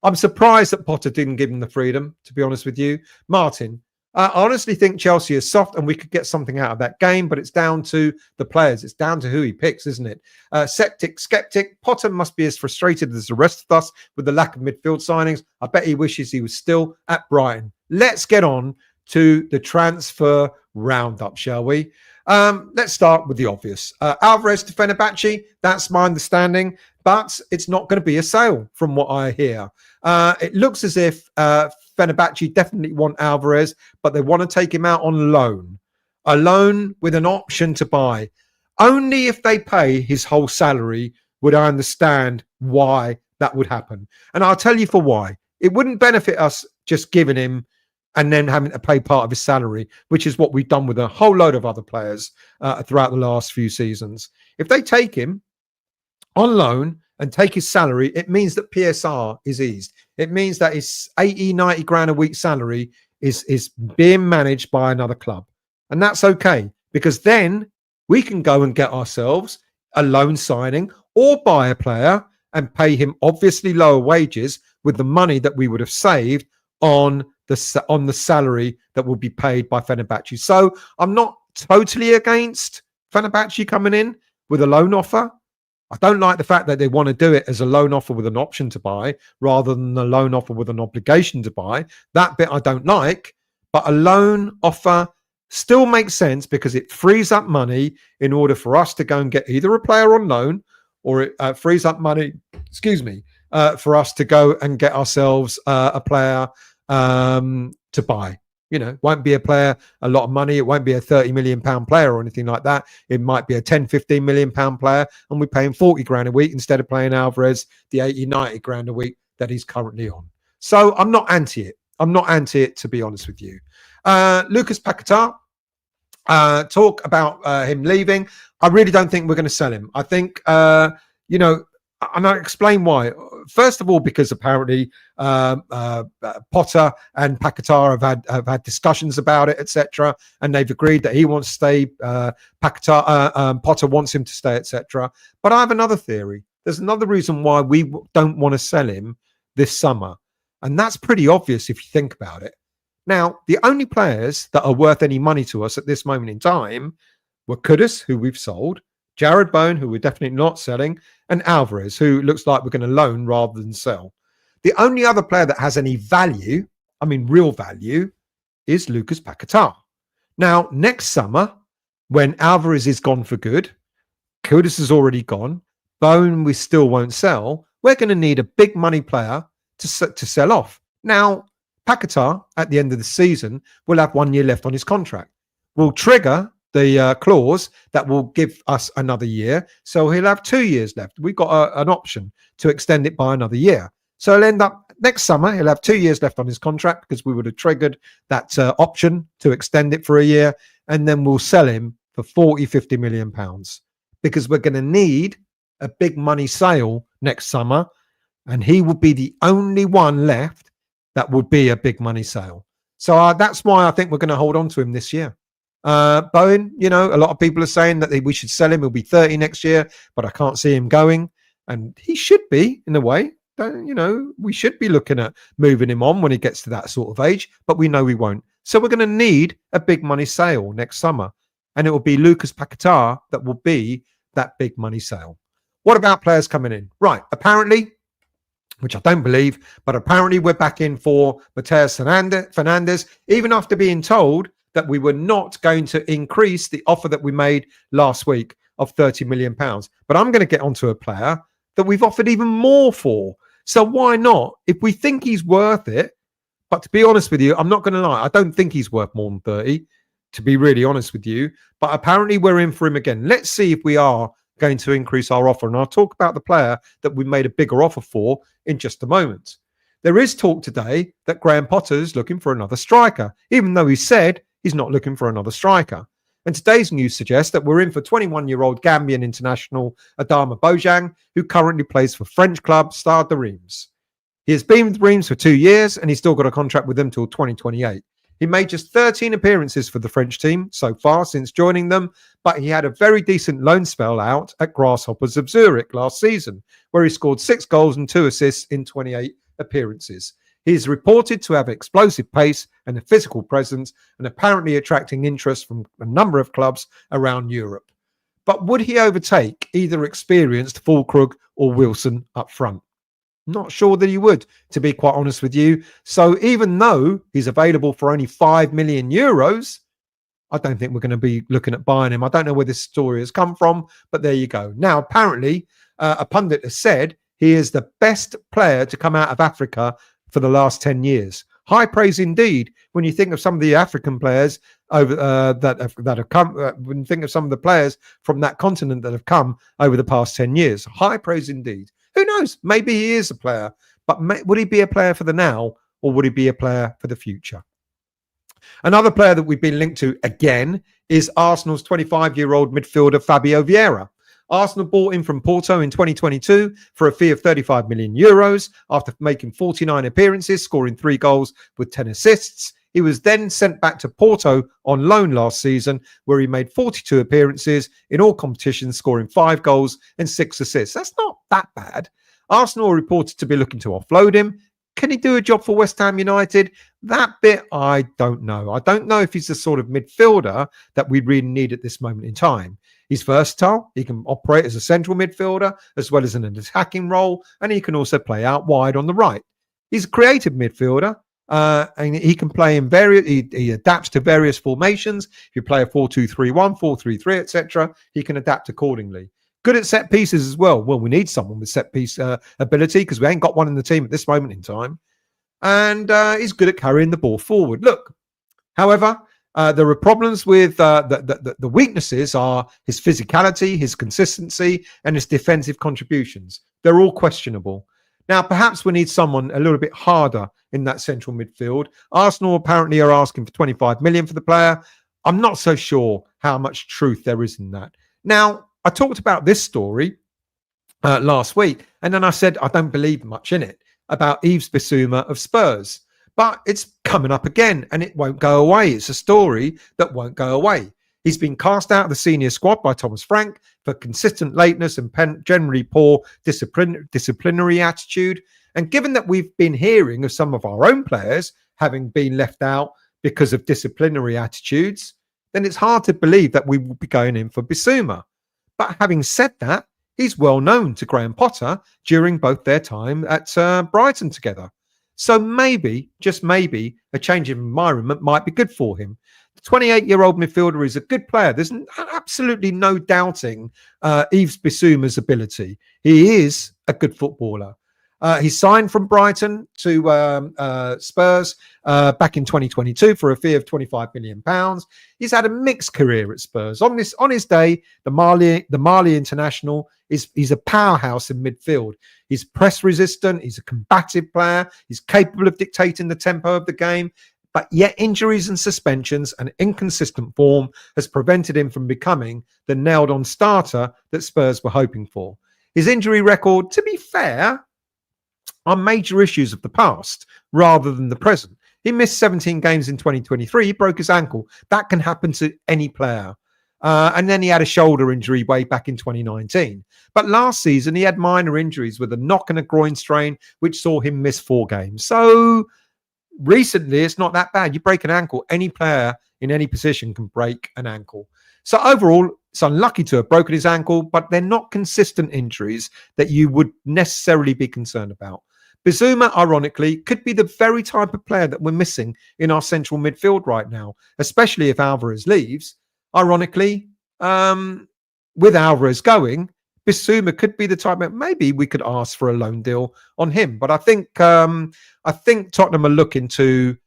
I'm surprised that Potter didn't give him the freedom, to be honest with you. Martin, I honestly think Chelsea is soft and we could get something out of that game, but it's down to the players. It's down to who he picks, isn't it? Skeptic, Potter must be as frustrated as the rest of us with the lack of midfield signings. I bet he wishes he was still at Brighton. Let's get on to the transfer roundup, shall we? Let's start with the obvious. Alvarez to Fenerbahce, that's my understanding, but it's not going to be a sale from what I hear. It looks as if Fenerbahce definitely want Alvarez, but they want to take him out on loan. A loan with an option to buy. Only if they pay his whole salary would I understand why that would happen. And I'll tell you for why. It wouldn't benefit us just giving him and then having to pay part of his salary, which is what we've done with a whole load of other players throughout the last few seasons. If they take him on loan and take his salary, it means that PSR is eased. It means that his 80, 90 grand a week salary is being managed by another club. And that's okay, because then we can go and get ourselves a loan signing or buy a player and pay him obviously lower wages with the money that we would have saved on the salary that will be paid by Fenerbahce. So I'm not totally against Fenerbahce coming in with a loan offer. I don't like the fact that they want to do it as a loan offer with an option to buy rather than a loan offer with an obligation to buy. That bit I don't like, but a loan offer still makes sense because it frees up money in order for us to go and get either a player on loan or it frees up money, for us to go and get ourselves a player to buy. You know, it won't be a player, a lot of money. It won't be a 30 million pound player or anything like that. It might be a 10, 15 million pound player and we pay him 40 grand a week instead of paying Alvarez the 80, 90 grand a week that he's currently on. So I'm not anti it, to be honest with you. Lucas Paquetá, talk about him leaving. I really don't think we're going to sell him. I think, and I'll explain why. First of all, because apparently Potter and Paquetá have had discussions about it, etc., and they've agreed that he wants to stay. Potter wants him to stay, etc. But I have another theory. There's another reason why we don't want to sell him this summer, and that's pretty obvious if you think about it. Now, the only players that are worth any money to us at this moment in time were Kudus, who we've sold, Jared Bone, who we're definitely not selling, and Alvarez, who looks like we're going to loan rather than sell. The only other player that has any value, I mean real value, is Lucas Paquetá. Now, next summer, when Alvarez is gone for good, Kudus is already gone, Bone we still won't sell, we're going to need a big money player to sell off. Now, Paquetá, at the end of the season, will have 1 year left on his contract. We'll trigger the clause that will give us another year. So he'll have 2 years left. We've got an option to extend it by another year. So he'll end up next summer, he'll have 2 years left on his contract because we would have triggered that option to extend it for a year. And then we'll sell him for 40, 50 million pounds because we're going to need a big money sale next summer. And he will be the only one left that would be a big money sale. So that's why I think we're going to hold on to him this year. Bowen, a lot of people are saying that we should sell him. He'll be 30 next year, but I can't see him going. And he should be, in a way. We should be looking at moving him on when he gets to that sort of age, but we know we won't. So we're going to need a big money sale next summer. And it will be Lucas Paquetá that will be that big money sale. What about players coming in? Right, apparently, which I don't believe, but apparently we're back in for Mateus Fernandes, even after being told that we were not going to increase the offer that we made last week of £30 million. But I'm going to get onto a player that we've offered even more for. So why not? If we think he's worth it, but to be honest with you, I'm not going to lie, I don't think he's worth more than 30, to be really honest with you. But apparently we're in for him again. Let's see if we are going to increase our offer. And I'll talk about the player that we made a bigger offer for in just a moment. There is talk today that Graham Potter's looking for another striker, even though he said he's not looking for another striker. And today's news suggests that we're in for 21-year-old Gambian international Adama Bojang, who currently plays for French club Stade de Reims. He has been with Reims for 2 years, and he's still got a contract with them till 2028. He made just 13 appearances for the French team so far since joining them, but he had a very decent loan spell out at Grasshoppers of Zurich last season, where he scored 6 goals and 2 assists in 28 appearances. He is reported to have explosive pace and a physical presence, and apparently attracting interest from a number of clubs around Europe. But would he overtake either experienced Fulkrug or Wilson up front? Not sure that he would, to be quite honest with you. So even though he's available for only 5 million euros, I don't think we're going to be looking at buying him. I don't know where this story has come from, but there you go. Now, apparently, a pundit has said he is the best player to come out of Africa for the last 10 years. High praise indeed when you think of some of the African players over that have come. When you think of some of the players from that continent that have come over the past 10 years. High praise indeed. Who knows? Maybe he is a player, but would he be a player for the now, or would he be a player for the future? Another player that we've been linked to again is Arsenal's 25-year-old midfielder Fabio Vieira. Arsenal bought him from Porto in 2022 for a fee of 35 million euros after making 49 appearances, scoring 3 goals with 10 assists. He was then sent back to Porto on loan last season, where he made 42 appearances in all competitions, scoring 5 goals and 6 assists. That's not that bad. Arsenal are reported to be looking to offload him. Can he do a job for West Ham United? That bit, I don't know. I don't know if he's the sort of midfielder that we really need at this moment in time. He's versatile. He can operate as a central midfielder as well as in an attacking role, and he can also play out wide on the right. He's a creative midfielder. And he can play in various, he adapts to various formations. If you play a 4-2-3-1, 4-3-3, etc., he can adapt accordingly. Good at set pieces as well. Well, we need someone with set piece ability because we ain't got one in the team at this moment in time. And he's good at carrying the ball forward. Look, however, there are problems with the weaknesses are his physicality, his consistency, and his defensive contributions. They're all questionable. Now, perhaps we need someone a little bit harder in that central midfield. Arsenal apparently are asking for 25 million for the player. I'm not so sure how much truth there is in that. Now, I talked about this story last week, and then I said I don't believe much in it about Yves Bissouma of Spurs. But it's coming up again, and it won't go away. It's a story that won't go away. He's been cast out of the senior squad by Thomas Frank for consistent lateness and generally poor disciplinary attitude. And given that we've been hearing of some of our own players having been left out because of disciplinary attitudes, then it's hard to believe that we will be going in for Bissouma. But having said that, He's well known to Graham Potter during both their time at Brighton together. So maybe, just maybe, a change of environment might be good for him. The 28-year-old midfielder is a good player. There's absolutely no doubting Yves Bissouma's ability. He is a good footballer. He signed from Brighton to Spurs back in 2022 for a fee of £25 million. He's had a mixed career at Spurs. On his day, the Mali international he's a powerhouse in midfield. He's press resistant. He's a combative player. He's capable of dictating the tempo of the game. But yet injuries and suspensions and inconsistent form has prevented him from becoming the nailed-on starter that Spurs were hoping for. His injury record, to be fair, are major issues of the past rather than the present. He missed 17 games in 2023. He broke his ankle. That can happen to any player. And then he had a shoulder injury way back in 2019. But last season, he had minor injuries with a knock and a groin strain, which saw him miss 4 games. So recently, it's not that bad. You break an ankle, any player in any position can break an ankle. So overall, it's unlucky to have broken his ankle, but they're not consistent injuries that you would necessarily be concerned about. Bissouma, ironically, could be the very type of player that we're missing in our central midfield right now, especially if Alvarez leaves. Ironically, with Alvarez going, Bissouma could be the type of maybe we could ask for a loan deal on him. But I think Tottenham are looking to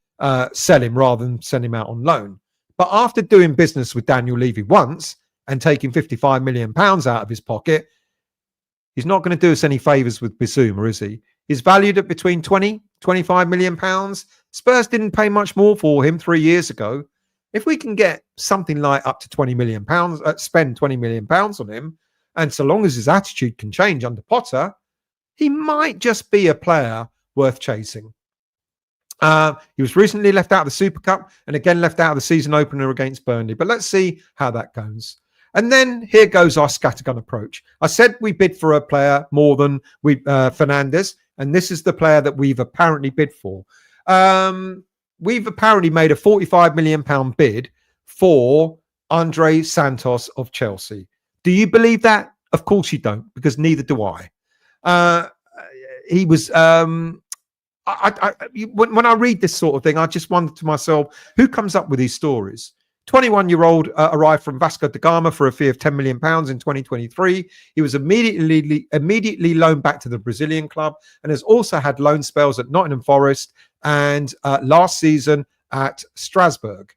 sell him rather than send him out on loan. But after doing business with Daniel Levy once and taking £55 million out of his pocket, he's not going to do us any favours with Bissouma, is he? He's valued at between 20, 25 million pounds. Spurs didn't pay much more for him 3 years ago. If we can get something like up to 20 million pounds, spend 20 million pounds on him, and so long as his attitude can change under Potter, he might just be a player worth chasing. He was recently left out of the Super Cup and again left out of the season opener against Burnley. But let's see how that goes. And then here goes our scattergun approach. I said we bid for a player more than Fernandes, and this is the player that we've apparently bid for. We've apparently made a £45 million bid for Andre Santos of Chelsea. Do you believe that? Of course you don't, because neither do I. He was... when I read this sort of thing, I just wonder to myself, who comes up with these stories? 21-year-old arrived from Vasco da Gama for a fee of £10 million in 2023. He was immediately loaned back to the Brazilian club and has also had loan spells at Nottingham Forest and last season at Strasbourg.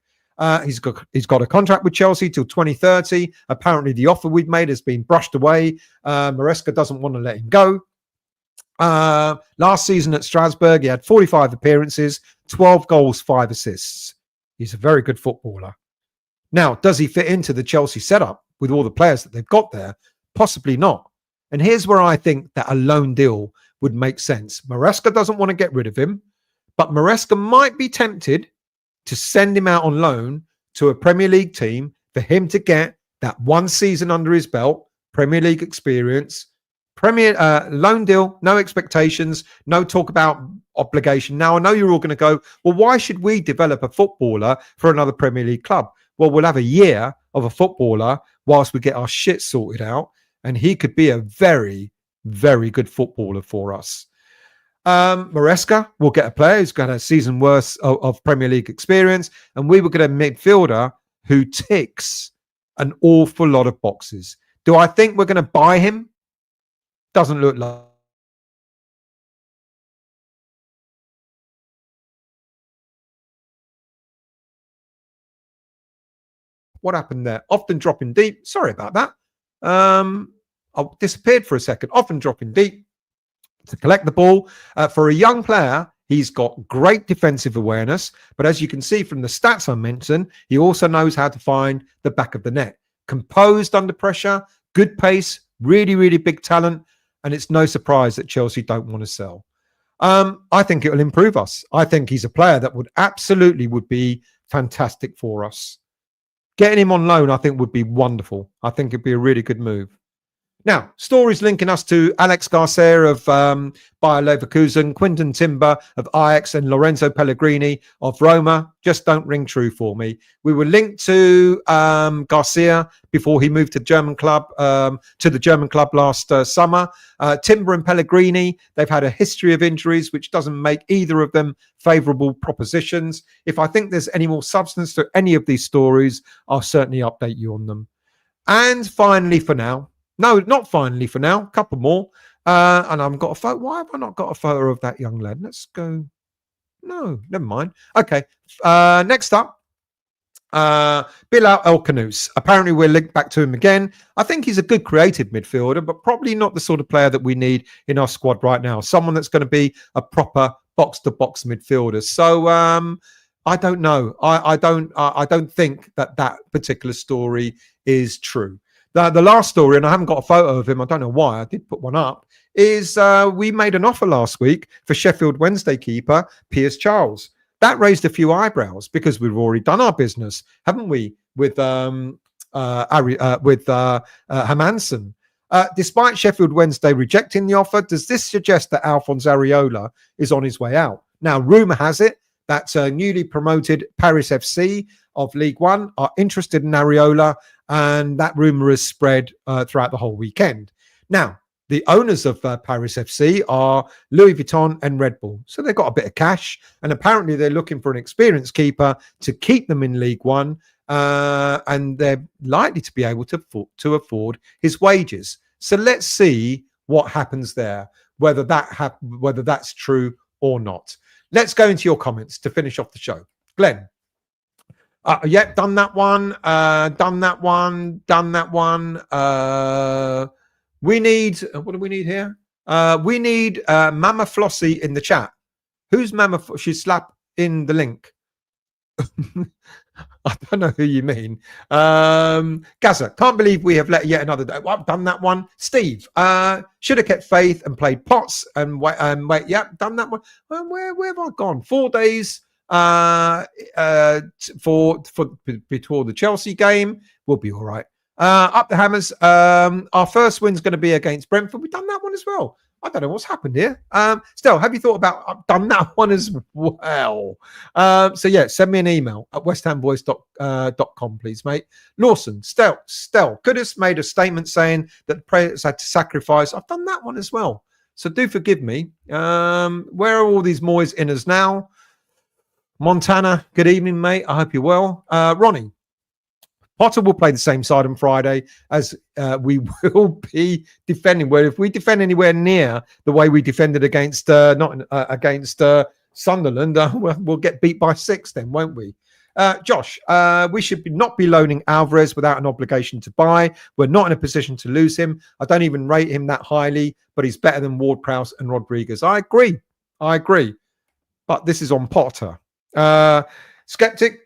He's got a contract with Chelsea till 2030. Apparently, the offer we've made has been brushed away. Maresca doesn't want to let him go. Last season at Strasbourg, he had 45 appearances, 12 goals, 5 assists. He's a very good footballer. Now, does he fit into the Chelsea setup with all the players that they've got there? Possibly not. And here's where I think that a loan deal would make sense. Maresca doesn't want to get rid of him, but Maresca might be tempted to send him out on loan to a Premier League team for him to get that one season under his belt, Premier League experience, loan deal, no expectations, no talk about obligation. Now, I know you're all going to go, well, why should we develop a footballer for another Premier League club? Well, we'll have a year of a footballer whilst we get our shit sorted out, and he could be a very, very good footballer for us. Maresca will get a player who's got a season worth of Premier League experience, and we will get a midfielder who ticks an awful lot of boxes. Do I think we're going to buy him? Doesn't look like. What happened there? Often dropping deep. Sorry about that. I disappeared for a second. Often dropping deep to collect the ball. For a young player, he's got great defensive awareness. But as you can see from the stats I mentioned, he also knows how to find the back of the net. Composed under pressure, good pace, really, really big talent. And it's no surprise that Chelsea don't want to sell. I think it will improve us. I think he's a player that would be fantastic for us. Getting him on loan, I think, would be wonderful. I think it'd be a really good move. Now, stories linking us to Alex Garcia of Bayer Leverkusen, Quinton Timber of Ajax, and Lorenzo Pellegrini of Roma just don't ring true for me. We were linked to Garcia before he moved to the German club last summer. Timber and Pellegrini, they've had a history of injuries, which doesn't make either of them favourable propositions. If I think there's any more substance to any of these stories, I'll certainly update you on them. And finally, for now. No, not finally for now. A couple more. And I've got a photo. Why have I not got a photo of that young lad? Let's go. No, never mind. Okay. Next up, Bilal El Kanous. Apparently, we're linked back to him again. I think he's a good creative midfielder, but probably not the sort of player that we need in our squad right now. Someone that's going to be a proper box-to-box midfielder. So I don't know. I don't think that particular story is true. The last story, and I haven't got a photo of him, I don't know why, I did put one up, is we made an offer last week for Sheffield Wednesday keeper Piers Charles. That raised a few eyebrows because we've already done our business, haven't we, with Hermansen. Despite Sheffield Wednesday rejecting the offer, does this suggest that Alphonse Areola is on his way out? Now, rumour has it that newly promoted Paris FC of League One are interested in Areola, and that rumour has spread throughout the whole weekend. Now, the owners of Paris FC are Louis Vuitton and Red Bull. So they've got a bit of cash, and apparently they're looking for an experienced keeper to keep them in League One, and they're likely to be able to afford his wages. So let's see what happens there, whether that's true or not. Let's go into your comments to finish off the show. Glenn. Done that one. We need, what do we need here? We need Mama Flossie in the chat. Who's Mama? She's slap in the link. I don't know who you mean. Gaza, can't believe we have let yet another day. Well, I've done that one. Steve, should have kept faith and played pots and wait. Yep, done that one. Where have I gone? 4 days for before the Chelsea game. We'll be all right. Up the hammers. Our first win's going to be against Brentford. We've done that one as well. I don't know what's happened here. Still, have you thought about I've done that one as well? So yeah, send me an email at westhamvoice.com, please, mate. Lawson, Stel, Kudus made a statement saying that the players had to sacrifice. I've done that one as well. So do forgive me. Where are all these Moyes inners now? Montana, good evening, mate. I hope you're well. Ronnie, Potter will play the same side on Friday as we will be defending. Where if we defend anywhere near the way we defended against Sunderland, we'll get beat by 6 then, won't we? Josh, we should not be loaning Alvarez without an obligation to buy. We're not in a position to lose him. I don't even rate him that highly, but he's better than Ward-Prowse and Rodriguez. I agree. But this is on Potter. Skeptic,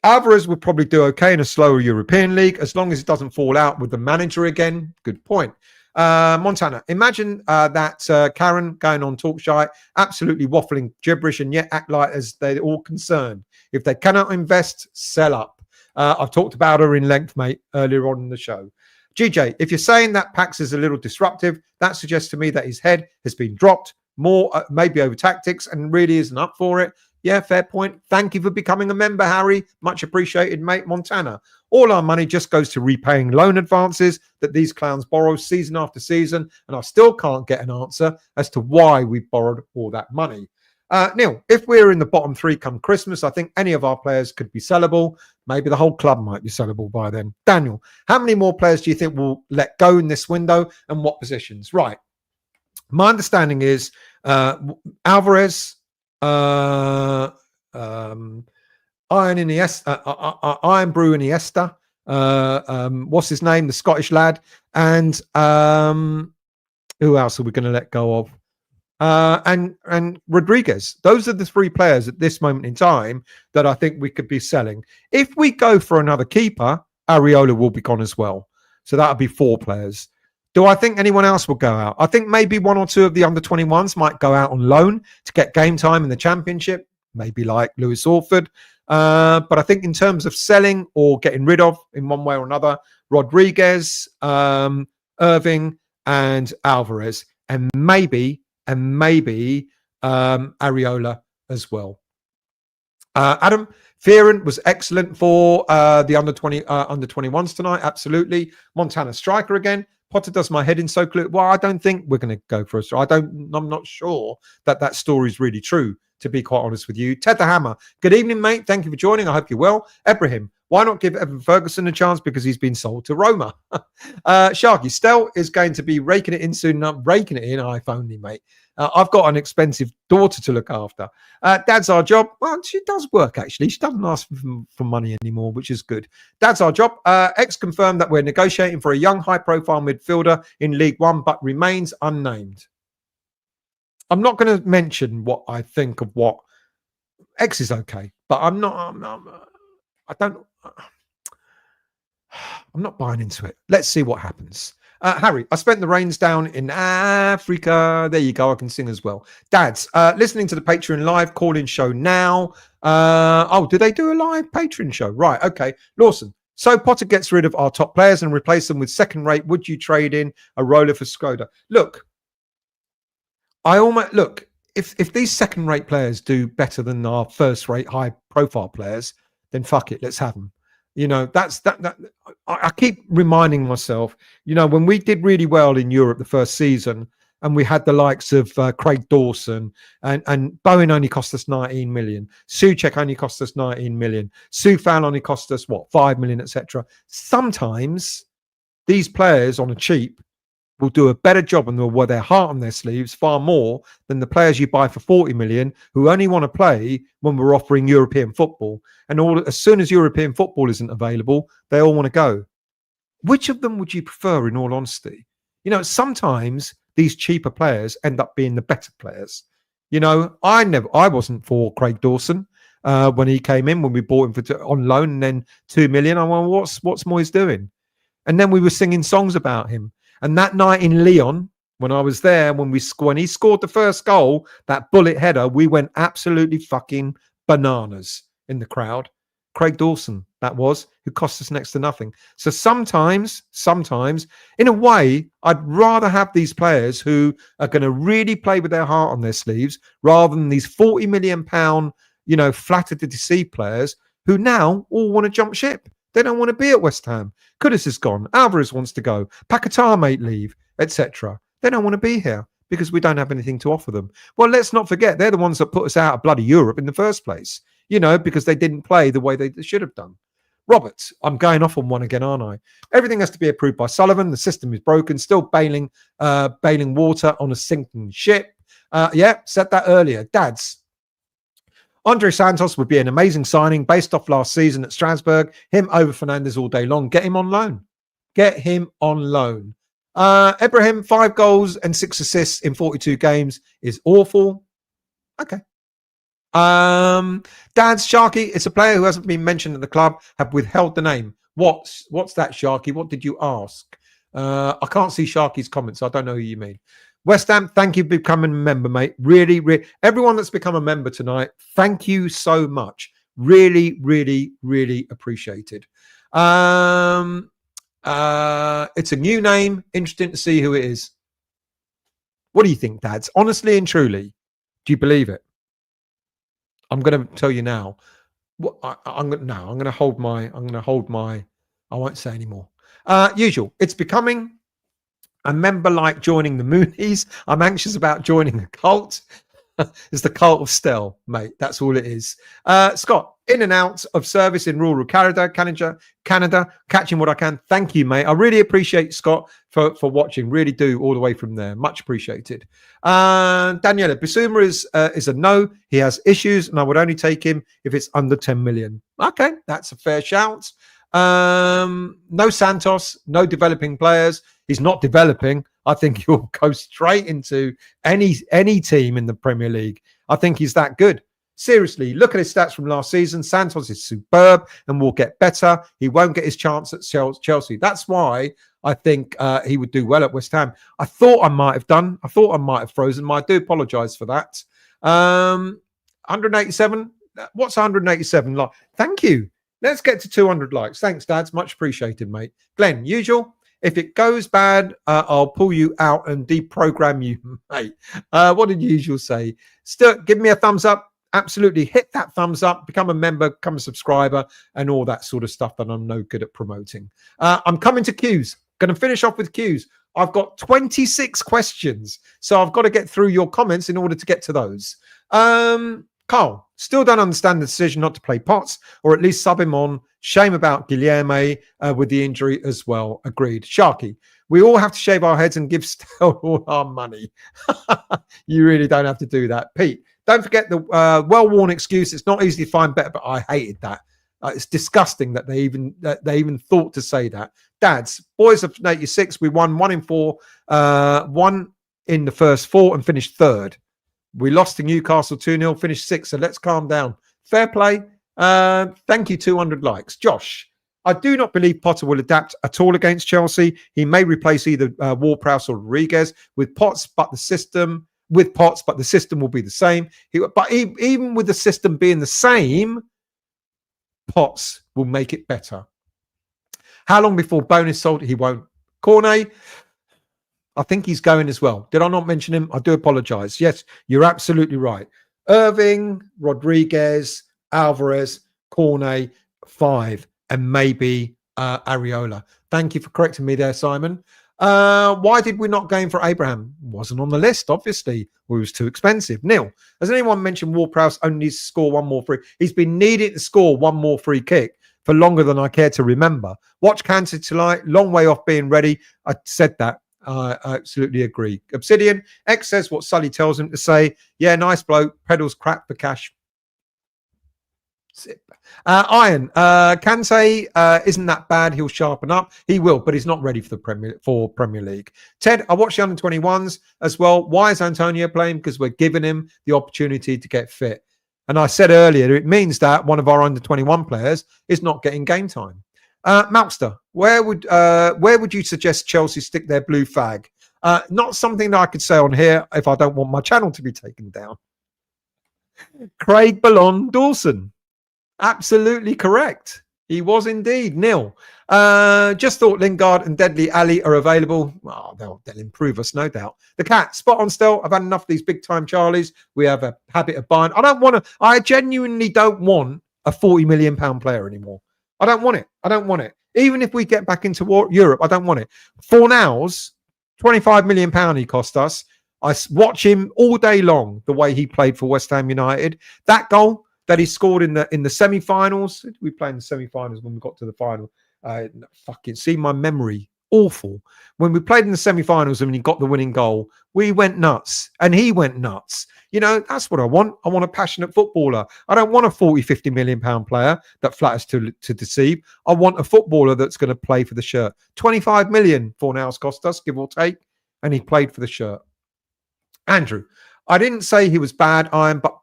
Alvarez will probably do okay in a slower European league as long as it doesn't fall out with the manager again. Good point. Montana, imagine that Karren going on Talkshite, absolutely waffling gibberish and yet act like as they're all concerned. If they cannot invest, sell up. I've talked about her in length, mate, earlier on in the show. GJ, if you're saying that Pax is a little disruptive, that suggests to me that his head has been dropped more, maybe over tactics, and really isn't up for it. Yeah, fair point. Thank you for becoming a member, Harry. Much appreciated, mate. Montana. All our money just goes to repaying loan advances that these clowns borrow season after season, and I still can't get an answer as to why we borrowed all that money. Neil, if we're in the bottom 3 come Christmas, I think any of our players could be sellable. Maybe the whole club might be sellable by then. Daniel, how many more players do you think will let go in this window, and what positions? Right. My understanding is Alvarez, Iron Brew Iniesta, what's his name, the Scottish lad, and who else are we going to let go of? And Rodriguez. Those are the 3 players at this moment in time that I think we could be selling. If we go for another keeper, Areola will be gone as well. So that'll be 4 players. Do I think anyone else will go out? I think maybe 1 or 2 of the under-21s might go out on loan to get game time in the Championship, maybe like Lewis Orford. But I think in terms of selling or getting rid of in one way or another, Rodriguez, Irving, and Alvarez, and maybe Areola as well. Adam, Fearon was excellent for the under 21s tonight. Absolutely. Montana striker again. Potter does my head in so clear. Well, I don't think we're going to go for a. I'm not sure that story is really true, to be quite honest with you. Ted the Hammer. Good evening, mate. Thank you for joining. I hope you're well. Ibrahim. Why not give Evan Ferguson a chance? Because he's been sold to Roma. Sharky, Stell is going to be raking it in soon. Not raking it in, if only, mate. I've got an expensive daughter to look after. Dad's our job. Well, she does work, actually. She doesn't ask for money anymore, which is good. Dad's our job. X confirmed that we're negotiating for a young, high-profile midfielder in League One, but remains unnamed. I'm not going to mention what I think of what X is okay, but I'm not buying into it. Let's see what happens. Harry, I spent the rains down in Africa. There you go. I can sing as well. Dads, listening to the Patreon live call-in show now. Do they do a live Patreon show? Right. Okay. Lawson. So Potter gets rid of our top players and replace them with second rate. Would you trade in a roller for Skoda? Look, if these second rate players do better than our first rate high profile players, then fuck it. Let's have them. I keep reminding myself, when we did really well in Europe the first season and we had the likes of Craig Dawson and Bowen only cost us 19 million. Souček only cost us 19 million. Soufal only cost us, 5 million, etc. Sometimes these players on a cheap will do a better job and they'll wear their heart on their sleeves far more than the players you buy for 40 million who only want to play when we're offering European football. And as soon as European football isn't available, they all want to go. Which of them would you prefer, in all honesty? Sometimes these cheaper players end up being the better players. I wasn't for Craig Dawson when he came in, when we bought him on loan and then 2 million. I went, what's Moyes doing? And then we were singing songs about him. And that night in Lyon, when I was there, when he scored the first goal, that bullet header, we went absolutely fucking bananas in the crowd. Craig Dawson, that was, who cost us next to nothing. So sometimes, in a way, I'd rather have these players who are going to really play with their heart on their sleeves rather than these £40 million, flatter to deceive players who now all want to jump ship. They don't want to be at West Ham. Kudus is gone. Alvarez wants to go. Paquetá may leave, etc. They don't want to be here because we don't have anything to offer them. Well, let's not forget, they're the ones that put us out of bloody Europe in the first place, because they didn't play the way they should have done. Robert, I'm going off on one again, aren't I? Everything has to be approved by Sullivan. The system is broken. Still bailing water on a sinking ship. Said that earlier. Dads. Andre Santos would be an amazing signing based off last season at Strasbourg. Him over Fernandes all day long. Get him on loan. Ibrahim, 5 goals and 6 assists in 42 games is awful. Okay. Dad's Sharky. It's a player who hasn't been mentioned at the club. Have withheld the name. What's that, Sharky? What did you ask? I can't see Sharky's comments. So I don't know who you mean. West Ham, thank you for becoming a member, mate. Really, everyone that's become a member tonight, thank you so much. Really, really, really appreciated. It's a new name. Interesting to see who it is. What do you think, Dads? Honestly and truly, do you believe it? I'm going to tell you now. I'm going to hold my. I won't say anymore. Usual. It's becoming a member like joining the Moonies. I'm anxious about joining a cult. It's the cult of Stell, mate. That's all it is. Scott, in and out of service in rural Canada, catching what I can. Thank you, mate. I really appreciate Scott for watching. Really do, all the way from there. Much appreciated. Daniela, Bissouma is a no. He has issues, and I would only take him if it's under 10 million. Okay, that's a fair shout. No Santos, no developing players. He's not developing. I think he'll go straight into any team in the Premier League. I think he's that good. Seriously, look at his stats from last season. Santos is superb and will get better. He won't get his chance at Chelsea. That's why I think he would do well at West Ham. I thought I might have frozen him. I do apologise for that. 187. What's 187 like? Thank you. Let's get to 200 likes. Thanks, Dads. Much appreciated, mate. Glenn, usual. If it goes bad, I'll pull you out and deprogram you, mate. What did you usually say? Still, give me a thumbs up. Absolutely hit that thumbs up, become a member, become a subscriber, and all that sort of stuff that I'm no good at promoting. I'm coming to Q's. Going to finish off with Q's. I've got 26 questions, so I've got to get through your comments in order to get to those. Carl, still don't understand the decision not to play Potts, or at least sub him on. Shame about Guilherme with the injury as well. Agreed. Sharky, we all have to shave our heads and give Stel all our money. You really don't have to do that. Pete, don't forget the well-worn excuse. It's not easy to find better, but I hated that. It's disgusting that they even thought to say that. Dads, boys of 86, we won 1 in 4, 1 in the first 4 and finished 3rd. We lost to Newcastle 2-0, finished 6th, so let's calm down. Fair play. Thank you, 200 likes. Josh, I do not believe Potter will adapt at all against Chelsea. He may replace either Ward-Prowse or Rodriguez with Potts, but the system will be the same. But even with the system being the same, Potts will make it better. How long before bonus sold? He won't. Cornet, I think he's going as well. Did I not mention him? I do apologize. Yes, you're absolutely right. Irving, Rodriguez, Alvarez, Cornet, 5, and maybe Areola. Thank you for correcting me there, Simon. Why did we not go in for Abraham? Wasn't on the list, obviously. It was too expensive. Neil, has anyone mentioned Ward-Prowse only needs to score 1 more free? He's been needing to score 1 more free kick for longer than I care to remember. Watch Kansas tonight. Long way off being ready. I said that. I absolutely agree. Obsidian, X says what Sully tells him to say. Yeah, nice bloke. Pedals crap for cash. Iron, Kante isn't that bad. He'll sharpen up. He will, but he's not ready for the Premier League. Ted, I watched the under-21s as well. Why is Antonio playing? Because we're giving him the opportunity to get fit. And I said earlier, it means that one of our under-21 players is not getting game time. Malster, where would you suggest Chelsea stick their blue flag? Not something that I could say on here if I don't want my channel to be taken down. Craig Ballon Dawson. Absolutely correct. He was indeed. Nil. Just thought Lingard and Deadly Ali are available. Oh, they'll improve us, no doubt. The Cat, spot on still. I've had enough of these big time Charlies. We have a habit of buying. I genuinely don't want a £40 million player anymore. I don't want it. Even if we get back into Europe, I don't want it. Fornals, £25 million he cost us. I watch him all day long, the way he played for West Ham United. That goal that he scored in the semi-finals. We played in the semi-finals when we got to the final. Fucking see my memory. Awful. When we played in the semi-finals and he got the winning goal, we went nuts and he went nuts. You know, that's what I want. I want a passionate footballer. I don't want a 40, 50 million pound player that flatters to deceive. I want a footballer that's going to play for the shirt. 25 million Fornals cost us, give or take. And he played for the shirt. Andrew, I didn't say he was bad, but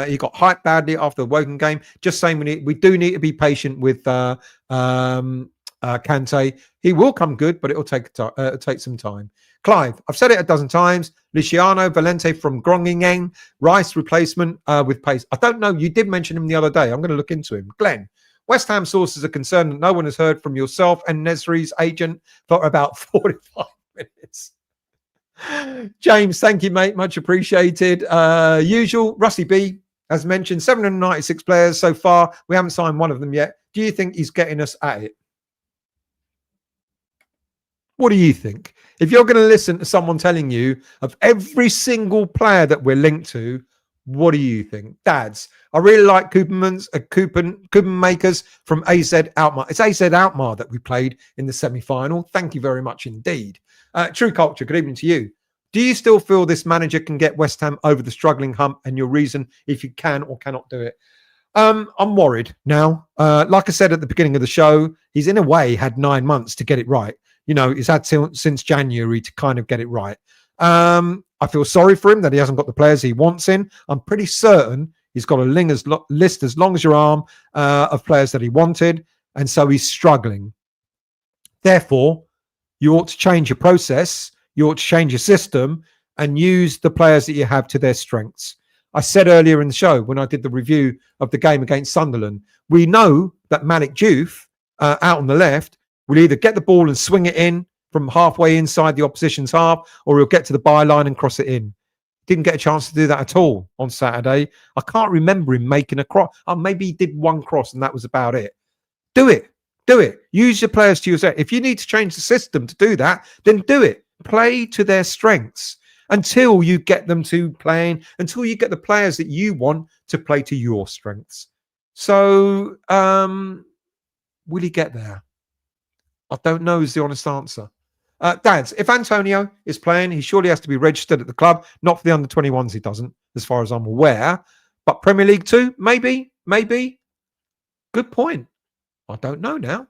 he got hyped badly after the Woking game. Just saying we do need to be patient with Kante. He will come good, but it'll take some time. Clive, I've said it a dozen times. Luciano Valente from Groningen, Rice replacement with pace. I don't know. You did mention him the other day. I'm going to look into him. Glenn, West Ham sources are concerned that no one has heard from yourself and Nesri's agent for about 45 minutes. James, thank you, mate. Much appreciated. Usual, Rusty B, as mentioned, 796 players so far. We haven't signed one of them yet. Do you think he's getting us at it? What do you think? If you're going to listen to someone telling you of every single player that we're linked to, what do you think? Dads, I really like Coupon makers from AZ Alkmaar. It's AZ Alkmaar that we played in the semi-final. Thank you very much indeed. True Culture, good evening to you. Do you still feel this manager can get West Ham over the struggling hump, and your reason if you can or cannot do it? I'm worried now. Like I said at the beginning of the show, he's in a way had 9 months to get it right. You know, he's had since January to kind of get it right. I feel sorry for him that he hasn't got the players he wants in. I'm pretty certain he's got a list as long as your arm of players that he wanted, and so he's struggling. Therefore, you ought to change your process, you ought to change your system, and use the players that you have to their strengths. I said earlier in the show when I did the review of the game against Sunderland, we know that Malik Diouf out on the left will either get the ball and swing it in from halfway inside the opposition's half, or he'll get to the byline and cross it in. Didn't get a chance to do that at all on Saturday. I can't remember him making a cross. Oh, maybe he did one cross and that was about it. Do it. Do it. Use your players to your set. If you need to change the system to do that, then do it. Play to their strengths until you get them to playing, until you get the players that you want to play to your strengths. So, will he get there? I don't know is the honest answer. Dads, if Antonio is playing, he surely has to be registered at the club. Not for the under-21s, he doesn't, as far as I'm aware. But Premier League 2, maybe. Good point. I don't know now.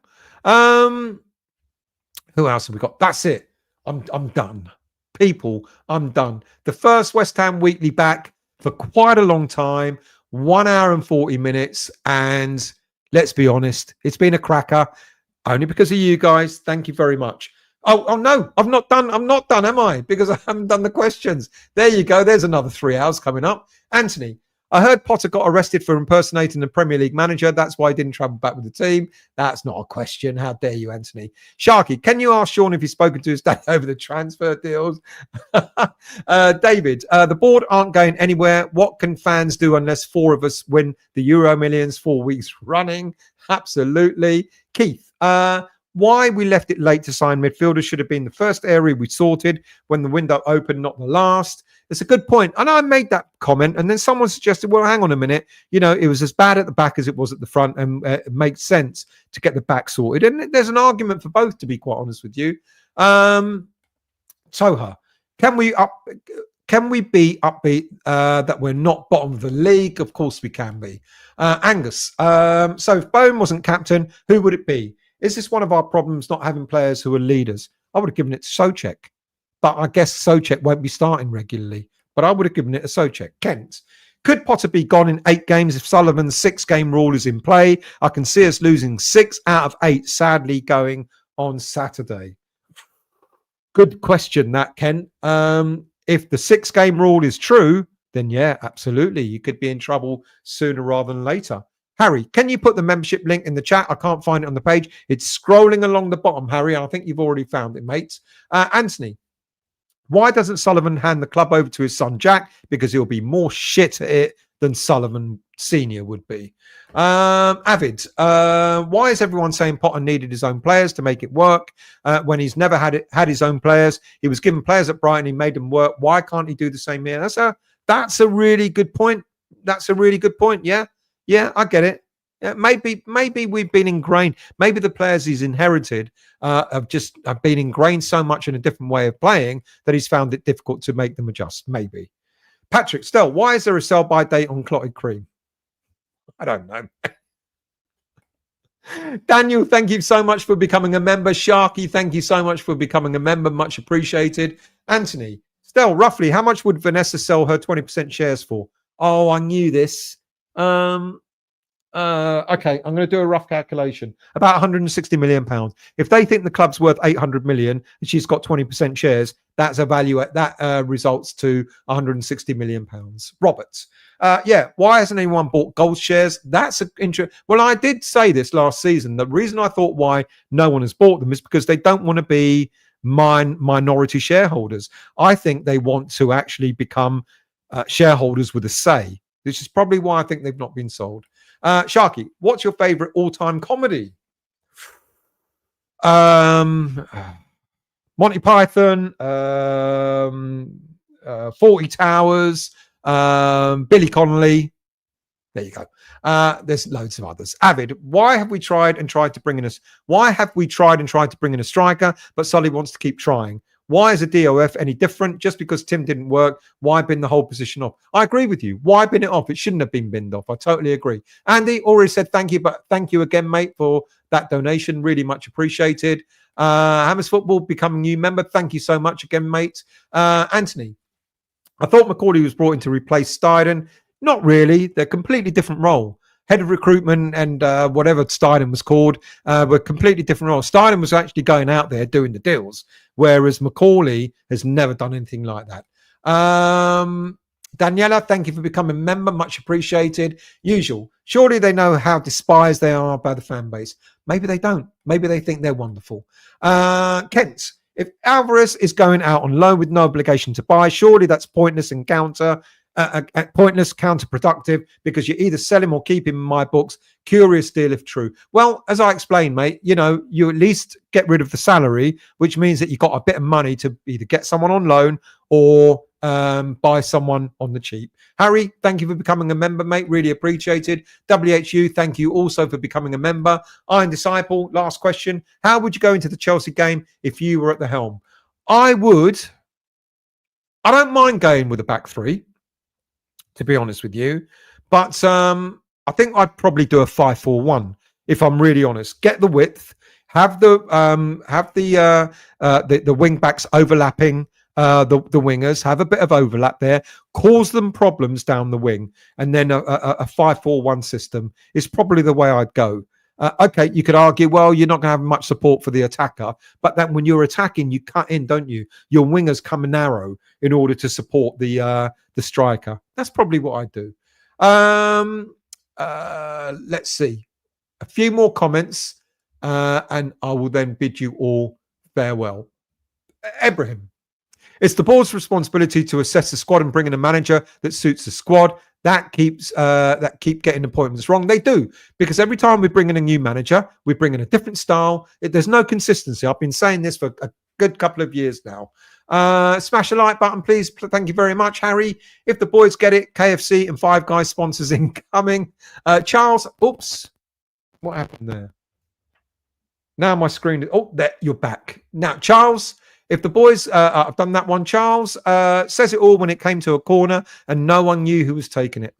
Who else have we got? That's it. I'm done. People, I'm done. The first West Ham Weekly back for quite a long time. 1 hour and 40 minutes. And let's be honest, it's been a cracker. Only because of you guys. Thank you very much. Oh no, I'm not done, am I? Because I haven't done the questions. There you go. There's another 3 hours coming up. Anthony, I heard Potter got arrested for impersonating the Premier League manager. That's why he didn't travel back with the team. That's not a question. How dare you, Anthony? Sharky, can you ask Sean if he's spoken to his dad over the transfer deals? David, the board aren't going anywhere. What can fans do unless 4 of us win the Euro Millions 4 weeks running? Absolutely. Keith, why we left it late to sign midfielders should have been the first area we sorted when the window opened, not the last. It's a good point. And I made that comment, and then someone suggested, well, hang on a minute. You know, it was as bad at the back as it was at the front, and it makes sense to get the back sorted. And there's an argument for both, to be quite honest with you. Toha, can we be upbeat that we're not bottom of the league? Of course we can be. Angus, so if Bone wasn't captain, who would it be? Is this one of our problems, not having players who are leaders? I would have given it to Souček. But I guess Souček won't be starting regularly. But I would have given it to Souček. Kent, could Potter be gone in 8 games if Sullivan's 6-game rule is in play? I can see us losing 6 out of 8, sadly, going on Saturday. Good question, that, Kent. If the 6-game rule is true, then yeah, absolutely. You could be in trouble sooner rather than later. Harry, can you put the membership link in the chat? I can't find it on the page. It's scrolling along the bottom, Harry. I think you've already found it, mates. Anthony, why doesn't Sullivan hand the club over to his son, Jack? Because he'll be more shit at it than Sullivan Senior would be. Avid, why is everyone saying Potter needed his own players to make it work when he's never had his own players? He was given players at Brighton. He made them work. Why can't he do the same here? That's a really good point. That's a really good point. Yeah, I get it. Yeah, maybe we've been ingrained. Maybe the players he's inherited have been ingrained so much in a different way of playing that he's found it difficult to make them adjust. Maybe. Patrick, Stell, why is there a sell-by date on clotted cream? I don't know. Daniel, thank you so much for becoming a member. Sharky, thank you so much for becoming a member. Much appreciated. Anthony, Stell, roughly, how much would Vanessa sell her 20% shares for? Oh, I knew this. Okay, I'm going to do a rough calculation. About 160 million pounds. If they think the club's worth 800 million and she's got 20% shares, that's a value that results to 160 million pounds. Roberts, why hasn't anyone bought gold shares? That's an interesting. Well, I did say this last season. The reason I thought why no one has bought them is because they don't want to be minority shareholders. I think they want to actually become shareholders with a say. Which is probably why I think they've not been sold. Sharky, what's your favorite all-time comedy? Monty Python, 40 Towers, Billy Connolly. There you go. There's loads of others. Avid, why have we tried and tried to bring in a striker, but Sully wants to keep trying? Why is a DOF any different? Just because Tim didn't work, why bin the whole position off? I agree with you. Why bin it off? It shouldn't have been binned off. I totally agree. Andy already said thank you, but thank you again, mate, for that donation. Really much appreciated. Hammers Football becoming new member. Thank you so much again, mate. Anthony, I thought McCauley was brought in to replace Steiden. Not really. They're a completely different role. Head of recruitment and whatever Steiden was called were completely different roles. Steiden was actually going out there doing the deals, whereas McCauley has never done anything like that. Daniela, thank you for becoming a member. Much appreciated. Usual. Surely they know how despised they are by the fan base. Maybe they don't. Maybe they think they're wonderful. Kent, if Alvarez is going out on loan with no obligation to buy, surely that's pointless and pointless, counterproductive, because you either sell him or keep him in my books. Curious deal if true. Well, as I explained, mate, you at least get rid of the salary, which means that you've got a bit of money to either get someone on loan or buy someone on the cheap. Harry, thank you for becoming a member, mate. Really appreciated. WHU, thank you also for becoming a member. Iron Disciple, last question. How would you go into the Chelsea game if you were at the helm? I don't mind going with a back three, to be honest with you. But I think I'd probably do a 5-4-1 if I'm really honest. Get the width, have the wing backs overlapping the wingers, have a bit of overlap there, cause them problems down the wing, and then a 5-4-1 system is probably the way I'd go. Okay, you could argue, well, you're not going to have much support for the attacker, but then when you're attacking, you cut in, don't you? Your wingers come narrow in order to support the striker. That's probably what I'd do. Let's see. A few more comments, and I will then bid you all farewell. Ibrahim. It's the board's responsibility to assess the squad and bring in a manager that suits the squad. That keep getting appointments wrong. They do, because every time we bring in a new manager, we bring in a different style. There's no consistency. I've been saying this for a good couple of years now. Smash a like button, please. Thank you very much, Harry. If the boys get it, KFC and Five Guys sponsors incoming. Charles, oops, what happened there? Now my screen. Oh, there, you're back now, Charles. If the boys, I've done that one. Charles says it all when it came to a corner and no one knew who was taking it.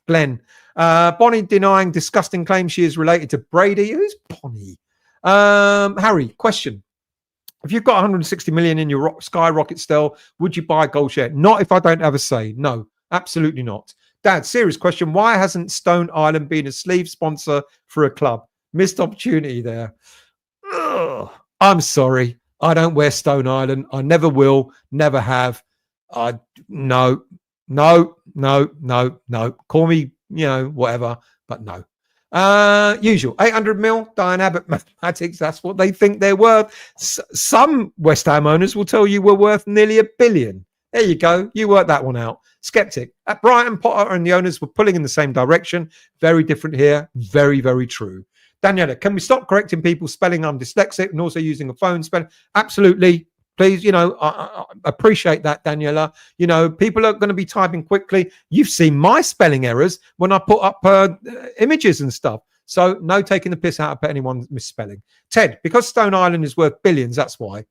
Glenn. Bonnie denying disgusting claim she is related to Brady. Who's Bonnie? Harry, question. If you've got 160 million in your skyrocket still, would you buy a gold share? Not if I don't have a say. No, absolutely not. Dad, serious question. Why hasn't Stone Island been a sleeve sponsor for a club? Missed opportunity there. Ugh, I'm sorry. I don't wear Stone Island. I never will, never have. No. Call me, whatever, but no. Usual 800 mil, Diane Abbott mathematics. That's what they think they're worth. Some West Ham owners will tell you we're worth nearly $1 billion. There you go. You work that one out. Skeptic. At Brighton, Potter and the owners were pulling in the same direction. Very different here. Very, very true. Daniela, can we stop correcting people spelling? I'm dyslexic and also using a phone spelling. Absolutely. Please, I appreciate that, Daniela. People are going to be typing quickly. You've seen my spelling errors when I put up images and stuff. So no taking the piss out of anyone misspelling. Ted, because Stone Island is worth billions, that's why.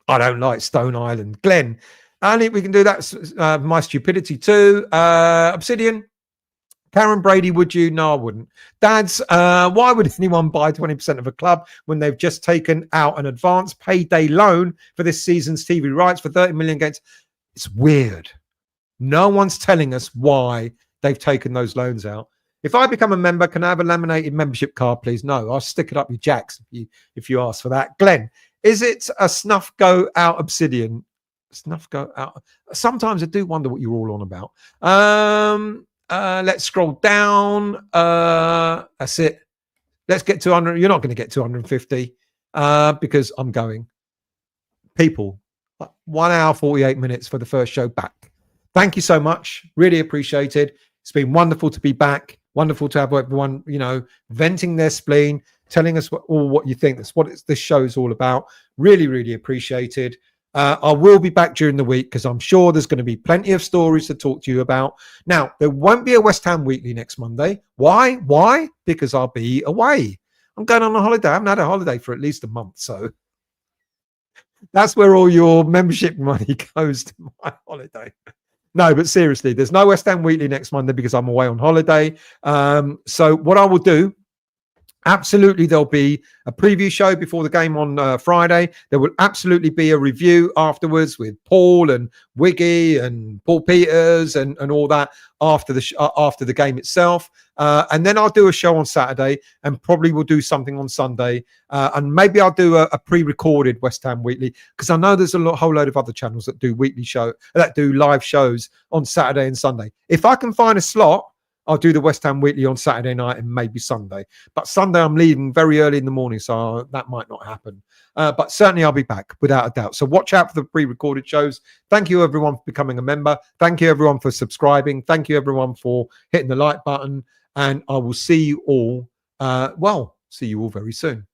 I don't like Stone Island. Glenn, I think we can do that. My stupidity too. Obsidian. Karren Brady, would you? No, I wouldn't. Dads, why would anyone buy 20% of a club when they've just taken out an advanced payday loan for this season's TV rights for 30 million against? It's weird. No one's telling us why they've taken those loans out. If I become a member, can I have a laminated membership card, please? No, I'll stick it up your jacks if you ask for that. Glenn, is it a snuff go out Obsidian? Snuff go out. Sometimes I do wonder what you're all on about. Let's scroll down. That's it. Let's get to 100. You're not going to get 250 because I'm going. People, 1 hour, 48 minutes for the first show back. Thank you so much. Really appreciated. It's been wonderful to be back. Wonderful to have everyone, venting their spleen, telling us what you think. That's what this show is all about. Really, really appreciated. I will be back during the week because I'm sure there's going to be plenty of stories to talk to you about. Now, there won't be a West Ham Weekly next Monday. Why? Because I'll be away. I'm going on a holiday. I haven't had a holiday for at least a month. So that's where all your membership money goes, to my holiday. No, but seriously, there's no West Ham Weekly next Monday because I'm away on holiday. So what I will do, Absolutely, there'll be a preview show before the game on Friday. There will absolutely be a review afterwards with Paul and Wiggy and Paul Peters and all that after the game itself. And then I'll do a show on Saturday, and probably we'll do something on Sunday. And maybe I'll do a pre-recorded West Ham Weekly, because I know there's whole load of other channels that do live shows on Saturday and Sunday. If I can find a slot, I'll do the West Ham Weekly on Saturday night and maybe Sunday. But Sunday I'm leaving very early in the morning, so that might not happen. But certainly I'll be back without a doubt. So watch out for the pre-recorded shows. Thank you, everyone, for becoming a member. Thank you, everyone, for subscribing. Thank you, everyone, for hitting the like button. And I will see you all, see you all very soon.